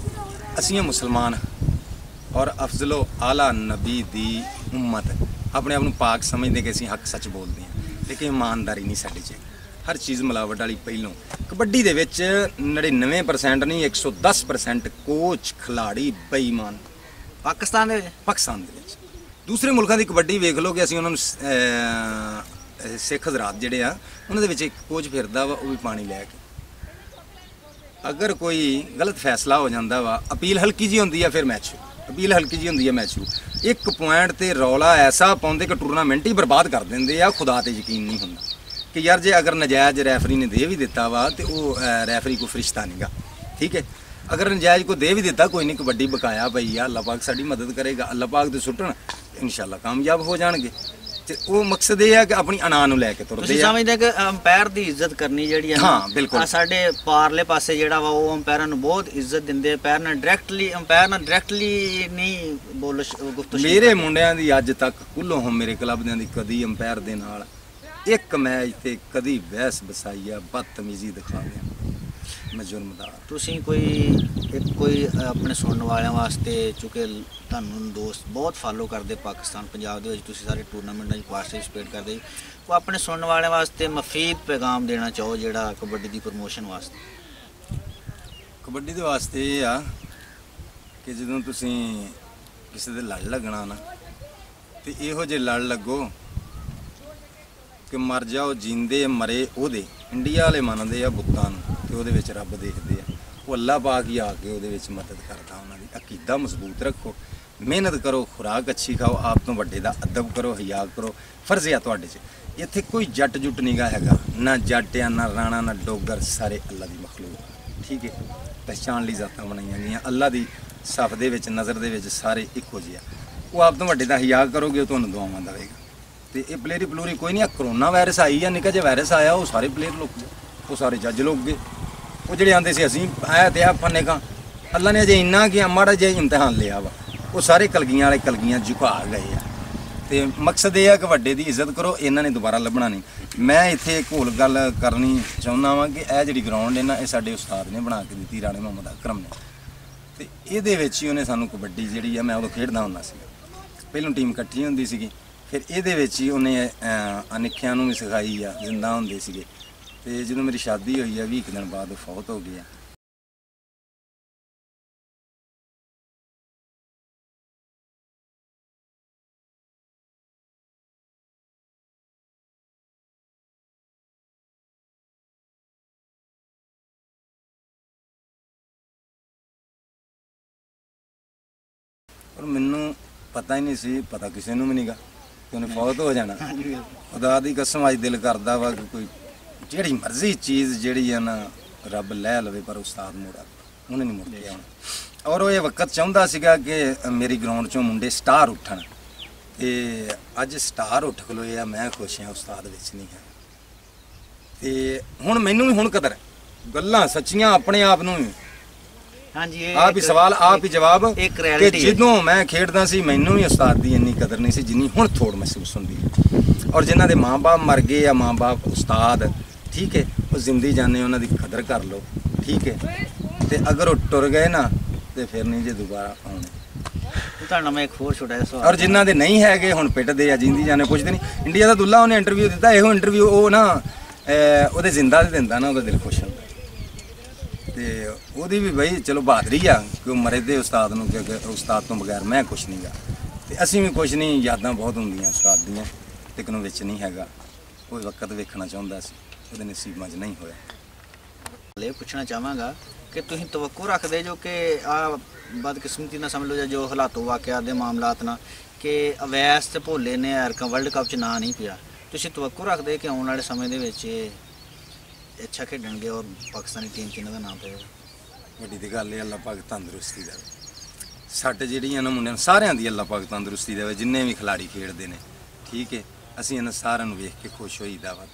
ਅਸੀਂ ਹਾਂ ਮੁਸਲਮਾਨ ਔਰ ਅਫਜ਼ਲੋ ਆਲਾ ਨਬੀ ਦੀ ਉਮਤ, ਆਪਣੇ ਆਪ ਨੂੰ ਪਾਕ ਸਮਝਦੇ ਕਿ ਅਸੀਂ ਹੱਕ ਸੱਚ ਬੋਲਦੇ ਹਾਂ, ਲੇਕਿਨ ਇਮਾਨਦਾਰੀ ਨਹੀਂ ਸਾਡੇ 'ਚ। ਹਰ ਚੀਜ਼ ਮਿਲਾਵਟ ਵਾਲੀ। ਪਹਿਲੋਂ ਕਬੱਡੀ ਦੇ ਵਿੱਚ 99% ਨਹੀਂ 110% ਕੋਚ ਖਿਲਾੜੀ ਬੇਈਮਾਨ ਪਾਕਿਸਤਾਨ ਦੇ ਵਿੱਚ। ਪਾਕਿਸਤਾਨ ਦੇ ਵਿੱਚ ਦੂਸਰੇ ਮੁਲਕਾਂ ਦੀ ਕਬੱਡੀ ਵੇਖ ਲਓ ਕਿ ਅਸੀਂ ਉਹਨਾਂ ਨੂੰ ਸਿੱਖ ਹਜ਼ਰਾਤ ਜਿਹੜੇ ਆ ਉਹਨਾਂ ਦੇ ਵਿੱਚ ਇੱਕ ਕੋਚ ਫਿਰਦਾ ਵਾ, ਉਹ ਵੀ ਪਾਣੀ ਲੈ ਕੇ। ਅਗਰ ਕੋਈ ਗਲਤ ਫੈਸਲਾ ਹੋ ਜਾਂਦਾ ਵਾ, ਅਪੀਲ ਹਲਕੀ ਜੀ ਹੁੰਦੀ ਆ, ਫਿਰ ਮੈਚ ਅਪੀਲ ਹਲਕੀ ਜੀ ਹੁੰਦੀ ਹੈ ਮੈਚ ਨੂੰ। ਇੱਕ ਪੁਆਇੰਟ ਤੇ ਰੌਲਾ ਐਸਾ ਪਾਉਂਦੇ ਕਿ ਟੂਰਨਾਮੈਂਟ ਹੀ ਬਰਬਾਦ ਕਰ ਦਿੰਦੇ ਆ। ਖੁਦਾ ਤੇ ਯਕੀਨ ਨਹੀਂ ਹੁੰਦਾ ਕਿ ਯਾਰ ਜੇ ਅਗਰ ਨਜਾਇਜ਼ ਰੈਫਰੀ ਨੇ ਦੇ ਵੀ ਦਿੱਤਾ ਵਾ ਤੇ ਉਹ ਰੈਫਰੀ ਕੋਈ ਫਰਿਸ਼ਤਾ ਨਹੀਂਗਾ, ਠੀਕ ਹੈ। ਅਗਰ ਨਜਾਇਜ਼ ਕੋ ਦੇ ਵੀ ਦਿੱਤਾ, ਕੋਈ ਨਹੀਂ, ਕਬੱਡੀ ਬਕਾਇਆ ਪਈ ਆ, ਅੱਲਾਹ ਪਾਕ ਸਾਡੀ ਮਦਦ ਕਰੇਗਾ। ਅੱਲਾਹ ਪਾਕ ਦੇ ਸੁੱਟਣ ਇਨਸ਼ਾਅੱਲਾ ਕਾਮਯਾਬ ਹੋ ਜਾਣਗੇ। ਤੇ ਉਹ ਮਕਸਦ ਇਹ ਹੈ ਕਿ ਆਪਣੀ ਅਨਾ ਨੂੰ ਲੈ ਕੇ ਤੁਰਦੇ ਆ। ਤੁਸੀਂ ਸਮਝਦੇ ਕਿ ਅੰਪਾਇਰ ਦੀ ਇੱਜ਼ਤ ਕਰਨੀ ਜਿਹੜੀ ਹੈ ਨਾ, ਹਾਂ ਬਿਲਕੁਲ। ਸਾਡੇ ਪਾਰਲੇ ਪਾਸੇ ਜਿਹੜਾ ਵਾ ਉਹ ਅੰਪਾਇਰਾਂ ਨੂੰ ਬਹੁਤ ਇੱਜ਼ਤ ਦਿੰਦੇ। ਅੰਪਾਇਰ ਨਾਲ ਡਾਇਰੈਕਟਲੀ ਨਹੀਂ ਗੁਫ਼ਤਗੂ। ਮੇਰੇ ਮੁੰਡਿਆਂ ਦੀ ਅੱਜ ਤੱਕ ਕੁੱਲੋਂ ਮੇਰੇ ਕਲੱਬ ਦਿਆਂ ਦੀ ਕਦੀ ਅੰਪਾਇਰ ਦੇ ਨਾਲ ਇੱਕ ਮੈਚ ਤੇ ਕਦੀ ਬਹਿਸ ਬਸਾਈ ਆ, ਬਦਤਮੀਜ਼ੀ ਦਿਖਾਉਂਦੇ ਮੈਂ ਜੁਰਮਦਾਰ। ਤੁਸੀਂ ਕੋਈ ਆਪਣੇ ਸੁਣਨ ਵਾਲਿਆਂ ਵਾਸਤੇ, ਚੁੱਕੇ ਤੁਹਾਨੂੰ ਦੋਸਤ ਬਹੁਤ ਫਾਲੋ ਕਰਦੇ ਪਾਕਿਸਤਾਨ ਪੰਜਾਬ ਦੇ ਵਿੱਚ, ਤੁਸੀਂ ਸਾਰੇ ਟੂਰਨਾਮੈਂਟਾਂ 'ਚ ਪਾਰਟਿਸਿਪੇਟ ਕਰਦੇ, ਉਹ ਆਪਣੇ ਸੁਣਨ ਵਾਲਿਆਂ ਵਾਸਤੇ ਮਫੀਦ ਪੈਗਾਮ ਦੇਣਾ ਚਾਹੋ ਜਿਹੜਾ ਕਬੱਡੀ ਦੀ ਪ੍ਰਮੋਸ਼ਨ ਵਾਸਤੇ। ਕਬੱਡੀ ਦੇ ਵਾਸਤੇ ਇਹ ਆ ਕਿ ਜਦੋਂ ਤੁਸੀਂ ਕਿਸੇ ਦੇ ਲੜ ਲੱਗਣਾ ਨਾ, ਤੇ ਇਹੋ ਜਿਹੇ ਲੜ ਲੱਗੋ ਕਿ ਮਰ ਜਾਓ, ਜਿੰਦੇ ਮਰੇ ਉਹਦੇ। ਇੰਡੀਆ ਵਾਲੇ ਮੰਨਦੇ ਆ ਬੁੱਤਾਂ ਨੂੰ ਤੇ ਉਹਦੇ ਵਿੱਚ ਰੱਬ ਦੇਖਦੇ ਆ। ਉਹ ਅੱਲਾਹ ਪਾਕ ਹੀ ਆ ਕੇ ਉਹਦੇ ਵਿੱਚ ਮਦਦ ਕਰਦਾ। ਉਹਨਾਂ ਦੀ ਅਕੀਦਾ ਮਜ਼ਬੂਤ ਰੱਖੋ, ਮਿਹਨਤ ਕਰੋ, ਖੁਰਾਕ ਅੱਛੀ ਖਾਓ, ਆਪ ਤੋਂ ਵੱਡੇ ਦਾ ਅਦਬ ਕਰੋ, ਹਿਆ ਕਰੋ। ਫਰਜ਼ ਆ ਤੁਹਾਡੇ 'ਚ। ਇੱਥੇ ਕੋਈ ਜੱਟ ਜੁੱਟ ਨੀਗਾ ਹੈਗਾ, ਨਾ ਜੱਟ ਆ, ਨਾ ਰਾਣਾ, ਨਾ ਡੋਗਰ, ਸਾਰੇ ਅੱਲਾਹ ਦੀ ਮਖਲੂਕ, ਠੀਕ ਹੈ। ਪਹਿਚਾਣ ਲਈ ਜ਼ਾਤਾਂ ਬਣਾਈਆਂ ਗਈਆਂ ਅੱਲਾਹ ਦੀ ਸਫ ਦੇ ਵਿੱਚ, ਨਜ਼ਰ ਦੇ ਵਿੱਚ ਸਾਰੇ ਇੱਕੋ ਜਿਹੇ ਆ। ਉਹ ਆਪ ਤੋਂ ਵੱਡੇ ਦਾ ਹਿਆ ਕਰੋਗੇ, ਉਹ ਤੁਹਾਨੂੰ ਦੁਆਵਾਂ ਦੇਵੇਗਾ। ਤੇ ਇਹ ਪਲੇਅਰੀ ਪਲੂਰੀ ਕੋਈ ਨਹੀਂ। ਆ ਕਰੋਨਾ ਵਾਇਰਸ ਆਈ ਆ, ਨਿੱਕਾ ਜਿਹਾ ਵਾਇਰਸ ਆਇਆ, ਉਹ ਸਾਰੇ ਪਲੇਅਰ ਲੁੱਕ ਗਏ, ਉਹ ਸਾਰੇ ਜੱਜ ਲੁੱਕ ਗਏ। ਉਹ ਜਿਹੜੇ ਆਂਦੇ ਸੀ ਅਸੀਂ ਆਇਆ ਤੇ ਆ ਫੰਨੇ ਕਾਂ, ਅੱਲਾ ਨੇ ਅਜੇ ਇੰਨਾ ਕਿ ਮਾੜਾ ਜਿਹਾ ਇਮਤਿਹਾਨ ਲਿਆ ਵਾ, ਉਹ ਸਾਰੇ ਕਲਗੀਆਂ ਵਾਲੇ ਕਲਗੀਆਂ ਝੁਕਾ ਗਏ ਆ। ਤੇ ਮਕਸਦ ਇਹ ਆ ਕਿ ਵੱਡੇ ਦੀ ਇੱਜ਼ਤ ਕਰੋ, ਇਹਨਾਂ ਨੇ ਦੁਬਾਰਾ ਲੱਭਣਾ ਨਹੀਂ। ਮੈਂ ਇੱਥੇ ਇੱਕ ਹੋਰ ਗੱਲ ਕਰਨੀ ਚਾਹੁੰਦਾ ਵਾਂ ਕਿ ਇਹ ਜਿਹੜੀ ਗਰਾਊਂਡ ਹੈ ਨਾ, ਇਹ ਸਾਡੇ ਉਸਤਾਦ ਨੇ ਬਣਾ ਕੇ ਦਿੱਤੀ, ਰਾਣੇ ਮੁਹੰਮਦ ਅਕਰਮ ਨੇ। ਤੇ ਇਹਦੇ ਵਿੱਚ ਹੀ ਉਹਨੇ ਸਾਨੂੰ ਕਬੱਡੀ ਜਿਹੜੀ ਆ, ਮੈਂ ਉਦੋਂ ਖੇਡਦਾ ਹੁੰਦਾ ਸੀ, ਪਹਿਲਾਂ ਟੀਮ ਇਕੱਠੀ ਹੁੰਦੀ ਸੀਗੀ, ਫਿਰ ਇਹਦੇ ਵਿੱਚ ਹੀ ਉਹਨੇ ਅਨਿੱਖਿਆਂ ਨੂੰ ਵੀ ਸਿਖਾਈ ਆ, ਜ਼ਿੰਦਾ ਹੁੰਦੇ ਸੀਗੇ। ਤੇ ਜਦੋਂ ਮੇਰੀ ਸ਼ਾਦੀ ਹੋਈ ਆ 20 ਦਿਨ ਬਾਅਦ ਉਹ ਫੌਤ ਹੋ ਗਿਆ। ਪਰ ਮੈਨੂੰ ਪਤਾ ਹੀ ਨਹੀਂ ਸੀ, ਪਤਾ ਕਿਸੇ ਨੂੰ ਵੀ ਨਹੀਂਗਾ ਕਿ ਉਹਨੇ ਫੌਤ ਹੋ ਜਾਣਾ। ਖੁਦਾ ਦੀ ਕਸਮ ਅੱਜ ਦਿਲ ਕਰਦਾ ਵਾ ਕਿ ਕੋਈ ਜਿਹੜੀ ਮਰਜ਼ੀ ਚੀਜ਼ ਜਿਹੜੀ ਆ ਨਾ ਰੱਬ ਲੈ ਲਵੇ, ਪਰ ਉਸਤਾਦ ਮੋੜਾ ਉਹਨੇ ਨਹੀਂ ਮੁੜ ਕੇ ਆਉਣਾ। ਔਰ ਉਹ ਇਹ ਵਕਤ ਚਾਹੁੰਦਾ ਸੀਗਾ ਕਿ ਮੇਰੀ ਗਰਾਊਂਡ 'ਚੋਂ ਮੁੰਡੇ ਸਟਾਰ ਉੱਠਣ, ਤੇ ਅੱਜ ਸਟਾਰ ਉੱਠ ਖਲੋਏ ਆ। ਮੈਂ ਖੁਸ਼ ਹਾਂ, ਉਸਤਾਦ ਵਿੱਚ ਨਹੀਂ ਹੈ। ਤੇ ਹੁਣ ਮੈਨੂੰ ਵੀ ਹੁਣ ਕਦਰ ਗੱਲਾਂ ਸੱਚੀਆਂ ਆਪਣੇ ਆਪ ਨੂੰ ਹਾਂਜੀ, ਆਪ ਹੀ ਸਵਾਲ ਆਪ ਹੀ ਜਵਾਬ ਕਿ ਜਦੋਂ ਮੈਂ ਖੇਡਦਾ ਸੀ ਮੈਨੂੰ ਵੀ ਉਸਤਾਦ ਦੀ ਇੰਨੀ ਕਦਰ ਨਹੀਂ ਸੀ ਜਿੰਨੀ ਹੁਣ ਥੋੜ ਮਹਿਸੂਸ ਹੁੰਦੀ ਹੈ। ਔਰ ਜਿਨ੍ਹਾਂ ਦੇ ਮਾਂ-ਬਾਪ ਮਰ ਗਏ ਆ, ਮਾਂ-ਬਾਪ ਉਸਤਾਦ, ਠੀਕ ਹੈ, ਉਹ ਜ਼ਿੰਦੀ ਜਾਣੇ, ਉਹਨਾਂ ਦੀ ਕਦਰ ਕਰ ਲਓ, ਠੀਕ ਹੈ। ਤੇ ਅਗਰ ਉਹ ਟੁਰ ਗਏ ਨਾ ਤੇ ਫਿਰ ਨਹੀਂ ਜੇ ਦੁਬਾਰਾ ਆਉਣੇ। ਤੁਹਾਡਾ ਮੈਂ ਇੱਕ ਹੋਰ ਛੋਟਾ ਜਿਹਾ ਸਵਾਲ, ਔਰ ਜਿਨ੍ਹਾਂ ਦੇ ਨਹੀਂ ਹੈਗੇ ਹੁਣ ਪਿੱਟਦੇ ਆ, ਜਿੰਦੀ ਜਾਣੇ ਪੁੱਛਦੇ ਨਹੀਂ। ਇੰਡੀਆ ਦਾ ਦੁੱਲਾ ਉਹਨੇ ਇੰਟਰਵਿਊ ਦਿੱਤਾ, ਇਹੋ ਇੰਟਰਵਿਊ ਉਹ ਨਾ ਉਹਦੇ ਜ਼ਿੰਦਾ ਦੇ ਦਿੰਦਾ ਨਾ, ਉਹਦਾ ਦਿਲ ਖੁਸ਼ ਹੁੰਦਾ। ਤੇ ਉਹਦੀ ਵੀ ਬਈ ਚਲੋ ਬਹਾਦਰੀ ਆ ਕਿ ਉਹ ਮਰੇ ਦੇ ਉਸਤਾਦ ਨੂੰ, ਕਿ ਉਸਤਾਦ ਤੋਂ ਬਗੈਰ ਮੈਂ ਕੁਛ ਨਹੀਂ ਗਾ। ਤੇ ਅਸੀਂ ਵੀ ਕੁਛ ਨਹੀਂ, ਯਾਦਾਂ ਬਹੁਤ ਹੁੰਦੀਆਂ ਉਸਤਾਦ ਦੀਆਂ, ਲੇਕਿਨ ਉਹ ਵਿੱਚ ਨਹੀਂ ਹੈਗਾ। ਉਹ ਵਕਤ ਵੇਖਣਾ ਚਾਹੁੰਦਾ ਸੀ, ਉਹਦੇ ਨਸੀਬਾਂ 'ਚ ਨਹੀਂ ਹੋਇਆ। ਇਹ ਪੁੱਛਣਾ ਚਾਹਾਂਗਾ ਕਿ ਤੁਸੀਂ ਤਵੱਕੂ ਰੱਖਦੇ ਜੋ ਕਿ ਆ ਬਦਕਿਸਮਤੀ ਨਾਲ ਸਮਝ ਲਓ ਜਾਂ ਜੋ ਹਾਲਾਤੋਂ ਵਾਕਿਆਤ ਦੇ ਮਾਮਲਾਤ ਨਾਲ ਕਿ ਅਵੈਸ ਤੇ ਭੋਲੇ ਨੇ ਐਰਕਾ ਵਰਲਡ ਕੱਪ 'ਚ ਨਾਂ ਨਹੀਂ ਪਿਆ, ਤੁਸੀਂ ਤਵੱਕੂ ਰੱਖਦੇ ਕਿ ਆਉਣ ਵਾਲੇ ਸਮੇਂ ਦੇ ਵਿੱਚ ਅੱਛਾ ਖੇਡਣਗੇ ਔਰ ਪਾਕਿਸਤਾਨੀ ਟੀਮ 'ਚ ਇਹਨਾਂ ਦਾ ਨਾਮ ਪਏਗਾ? ਵੱਡੀ ਦੀ ਗੱਲ ਹੈ, ਅੱਲਾਹ ਪਾਕ ਤੰਦਰੁਸਤੀ ਦੇਵੇ। ਸਾਡੇ ਜਿਹੜੀਆਂ ਨਾ ਮੁੰਡਿਆਂ ਸਾਰਿਆਂ ਦੀ ਅੱਲਾਹ ਪਾਕ ਤੰਦਰੁਸਤੀ ਦੇਵੇ, ਜਿੰਨੇ ਵੀ ਖਿਲਾੜੀ ਖੇਡਦੇ ਨੇ, ਠੀਕ ਹੈ। ਅਸੀਂ ਇਹਨਾਂ ਸਾਰਿਆਂ ਨੂੰ ਵੇਖ ਕੇ ਖੁਸ਼ ਹੋਈਦਾ ਵਾ।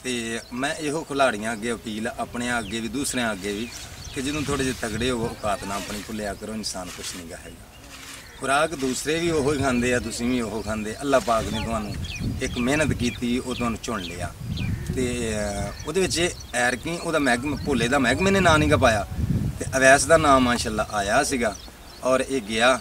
ਤੇ ਮੈਂ ਇਹੋ ਖਿਲਾੜੀਆਂ ਅੱਗੇ ਅਪੀਲ, ਆਪਣੇ ਅੱਗੇ ਵੀ ਦੂਸਰਿਆਂ ਅੱਗੇ ਵੀ, ਕਿ ਜਦੋਂ ਥੋੜ੍ਹੇ ਜਿਹੇ ਤਗੜੇ ਹੋਵੋ, ਔਕਾਤ ਨਾ ਆਪਣੀ ਭੁੱਲਿਆ ਕਰੋ। ਇਨਸਾਨ ਕੁਛ ਨਹੀਂ ਗਾ ਹੈਗਾ। ਖੁਰਾਕ ਦੂਸਰੇ ਵੀ ਉਹੋ ਹੀ ਖਾਂਦੇ ਆ, ਤੁਸੀਂ ਵੀ ਉਹੋ ਖਾਂਦੇ। ਅੱਲਾਹ ਪਾਕ ਨੇ ਤੁਹਾਨੂੰ ਇੱਕ ਮਿਹਨਤ ਕੀਤੀ, ਉਹ ਤੁਹਾਨੂੰ ਚੁਣ ਲਿਆ ਤੇ ਉਹਦੇ ਵਿੱਚ ਐਰਕੀ ਉਹਦਾ ਮਹਿਕਮੇ ਭੋਲੇ ਦਾ ਮਹਿਕਮੇ ਨੇ ਨਾਂ ਨਹੀਂ ਗਾ ਪਾਇਆ ਤੇ ਅਵੈਸ ਦਾ ਨਾਮ ਮਾਸ਼ਾਅੱਲਾ ਆਇਆ ਸੀਗਾ ਔਰ ਇਹ ਗਿਆ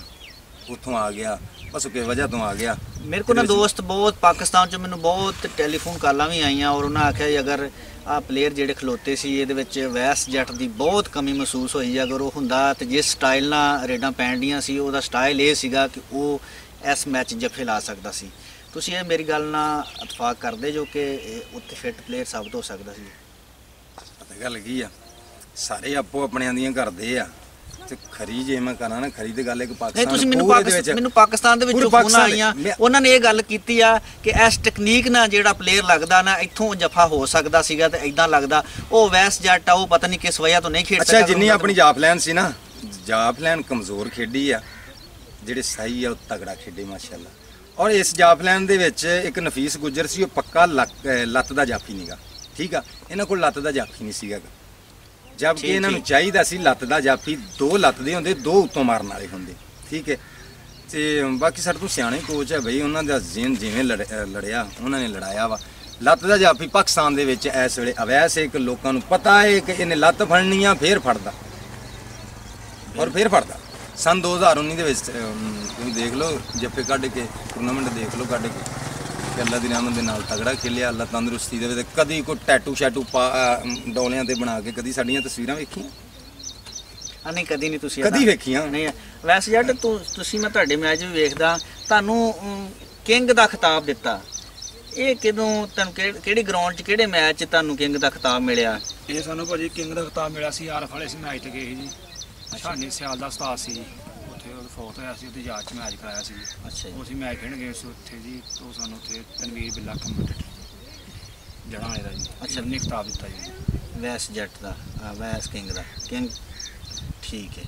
ਉੱਥੋਂ ਆ ਗਿਆ ਬਸ ਕਿਸੇ ਵਜ੍ਹਾ ਤੋਂ ਆ ਗਿਆ। ਮੇਰੇ ਕੋਲ ਨਾ ਦੋਸਤ ਬਹੁਤ ਪਾਕਿਸਤਾਨ ਚ ਮੈਨੂੰ ਬਹੁਤ ਟੈਲੀਫੋਨ ਕਾਲਾਂ ਵੀ ਆਈਆਂ ਔਰ ਉਹਨਾਂ ਆਖਿਆ ਜੀ ਅਗਰ ਆ ਪਲੇਅਰ ਜਿਹੜੇ ਖਲੋਤੇ ਸੀ ਇਹਦੇ ਵਿੱਚ ਵੈਸ ਜੱਟ ਦੀ ਬਹੁਤ ਕਮੀ ਮਹਿਸੂਸ ਹੋਈ। ਅਗਰ ਉਹ ਹੁੰਦਾ ਤੇ ਜਿਸ ਸਟਾਈਲ ਨਾਲ ਰੇਡਾਂ ਪੈਣਡੀਆਂ ਸੀ ਉਹਦਾ ਸਟਾਈਲ ਇਹ ਸੀਗਾ ਕਿ ਉਹ ਇਸ ਮੈਚ ਜੱਫੇ ਲਾ ਸਕਦਾ ਸੀ। ਤੁਸੀਂ ਇਹ ਮੇਰੀ ਗੱਲ ਨਾਲ ਇਤਫਾਕ ਕਰਦੇ ਜੋ ਕਿ ਉੱਥੇ ਫਿੱਟ ਪਲੇਅਰ ਸਾਬਤ ਹੋ ਸਕਦਾ ਸੀ? ਪਤਾ ਗੱਲ ਕੀ ਆ, ਸਾਰੇ ਆਪੋ ਆਪਣਿਆਂ ਦੀਆਂ ਕਰਦੇ ਆ ਤੇ ਖਰੀ ਜੇ ਮੈਂ ਕਰਾਂ ਨਾ ਖਰੀ ਦੀ ਗੱਲ ਇੱਕ ਪਾਕਿਸਤਾਨ ਨਹੀਂ ਤੁਸੀਂ ਮੈਨੂੰ ਪਾਕਿਸਤਾਨ ਦੇ ਵਿੱਚੋਂ ਫੋਨ ਆਈਆਂ, ਉਹਨਾਂ ਨੇ ਇਹ ਗੱਲ ਕੀਤੀ ਆ ਕਿ ਇਸ ਟੈਕਨੀਕ ਨਾਲ ਜਿਹੜਾ ਪਲੇਅਰ ਲੱਗਦਾ ਨਾ ਇੱਥੋਂ ਜਫਾ ਹੋ ਸਕਦਾ ਸੀਗਾ ਤੇ ਇਦਾਂ ਲੱਗਦਾ ਉਹ ਵੈਸ ਜੱਟ ਆ ਉਹ ਪਤਾ ਨਹੀਂ ਕਿਸ ਵਜ੍ਹਾ ਤੋਂ ਨਹੀਂ ਖੇਡ ਸਕਦਾ। ਅੱਛਾ ਜਿੰਨੀ ਆਪਣੀ ਜਾਫਲੈਨ ਸੀ ਨਾ, ਜਾਫਲੈਨ ਕਮਜ਼ੋਰ ਖੇਡੀ ਆ, ਜਿਹੜੇ ਸਹੀ ਆ ਉਹ ਤਗੜਾ ਖੇਡੇ ਮਾਸ਼ਾਅੱਲਾ। ਔਰ ਇਸ ਜਾਫਲੈਨ ਦੇ ਵਿੱਚ ਇੱਕ ਨਫੀਸ ਗੁੱਜਰ ਸੀ, ਉਹ ਪੱਕਾ ਲੱਤ ਦਾ ਜਾਫੀ ਨਹੀਂਗਾ, ਠੀਕ ਆ। ਇਹਨਾਂ ਕੋਲ ਲੱਤ ਦਾ ਜਾਫੀ ਨਹੀਂ ਸੀਗਾ, ਜਦ ਕਿ ਇਹਨਾਂ ਨੂੰ ਚਾਹੀਦਾ ਸੀ ਲੱਤ ਦਾ ਜਾਫੀ। 2 ਲੱਤ ਦੇ ਹੁੰਦੇ, 2 ਉੱਤੋਂ ਮਾਰਨ ਵਾਲੇ ਹੁੰਦੇ, ਠੀਕ ਹੈ। ਤੇ ਬਾਕੀ ਸਾਡੇ ਤੋਂ ਸਿਆਣੇ ਕੋਚ ਹੈ ਬਈ, ਉਹਨਾਂ ਦਾ ਜਿਵੇਂ ਲੜਿਆ ਉਹਨਾਂ ਨੇ ਲੜਾਇਆ ਵਾ। ਲੱਤ ਦਾ ਜਾਫੀ ਪਾਕਿਸਤਾਨ ਦੇ ਵਿੱਚ ਇਸ ਵੇਲੇ ਅਵੈਸ ਹੈ ਕਿ ਲੋਕਾਂ ਨੂੰ ਪਤਾ ਹੈ ਕਿ ਇਹਨੇ ਲੱਤ ਫੜਨੀ ਆ, ਫੇਰ ਫੜਦਾ ਔਰ ਫੇਰ ਫੜਦਾ। ਸਨ 2019 ਦੇ ਵਿੱਚ ਤੁਸੀਂ ਦੇਖ ਲਓ ਜੱਫੇ ਕੱਢ ਕੇ ਟੂਰਨਾਮੈਂਟ ਦੇਖ ਲਓ ਕੱਢ ਕੇ ਕਿ ਅੱਲਾ ਦੀ ਰਹਿਮਤ ਦੇ ਨਾਲ ਤਗੜਾ ਖੇਲਿਆ, ਅੱਲਾ ਤੰਦਰੁਸਤੀ ਦੇਵੇ। ਤੇ ਕਦੀ ਕੋਈ ਟੈਟੂ ਸ਼ੈਟੂ ਡੋਲਿਆਂ ਤੇ ਬਣਾ ਕੇ ਕਦੀ ਸਾਡੀਆਂ ਤਸਵੀਰਾਂ ਵੇਖੀਆਂ? ਨਹੀਂ ਕਦੀ ਨਹੀਂ ਤੁਸੀਂ ਕਦੀ ਵੇਖੀਆਂ ਨਹੀਂ। ਵੈਸੇ ਜੱਟ ਤੁਸੀਂ ਮੈਂ ਤੁਹਾਡੇ ਮੈਚ ਵੀ ਵੇਖਦਾ, ਤੁਹਾਨੂੰ ਕਿੰਗ ਦਾ ਖਿਤਾਬ ਦਿੱਤਾ, ਇਹ ਕਿਦੋਂ ਤੁਹਾਨੂੰ ਕਿਹੜੀ ਗਰਾਊਂਡ 'ਚ ਕਿਹੜੇ ਮੈਚ 'ਚ ਤੁਹਾਨੂੰ ਕਿੰਗ ਦਾ ਖਿਤਾਬ ਮਿਲਿਆ? ਇਹ ਸਾਨੂੰ ਭਾਜੀ ਕਿੰਗ ਦਾ ਖਿਤਾਬ ਮਿਲਿਆ ਸੀ ਆਰਫ ਵਾਲੇ ਸੀ ਮੈਚ ਤੇ ਗਏ ਸੀ ਜੀ। ਸ਼ਾਨੀ ਸਿਆਲ ਦਾ ਉਸਤਾਦ ਸੀ ਜੀ, ਉੱਥੇ ਉਹ ਫੌਤ ਹੋਇਆ ਸੀ, ਉਹਦੀ ਯਾਦ 'ਚ ਮੈਚ ਕਰਾਇਆ ਸੀ। ਅੱਛਾ ਜੀ। ਅਸੀਂ ਮੈਚ ਖੇਡ ਗਏ ਸੀ ਉੱਥੇ ਜੀ, ਉਹ ਸਾਨੂੰ ਉੱਥੇ ਤਨਵੀਰ ਬਿੱਲਾ ਕਮੈਂਟਰ ਜੜਾਂ ਵਾਲੇ ਦਾ ਜੀ। ਅੱਛਾ ਨੇ ਖਿਤਾਬ ਦਿੱਤਾ ਜੀ ਵੈਸ ਜੱਟ ਦਾ, ਵੈਸ ਕਿੰਗ ਦਾ ਕਿੰਗ, ਠੀਕ ਹੈ।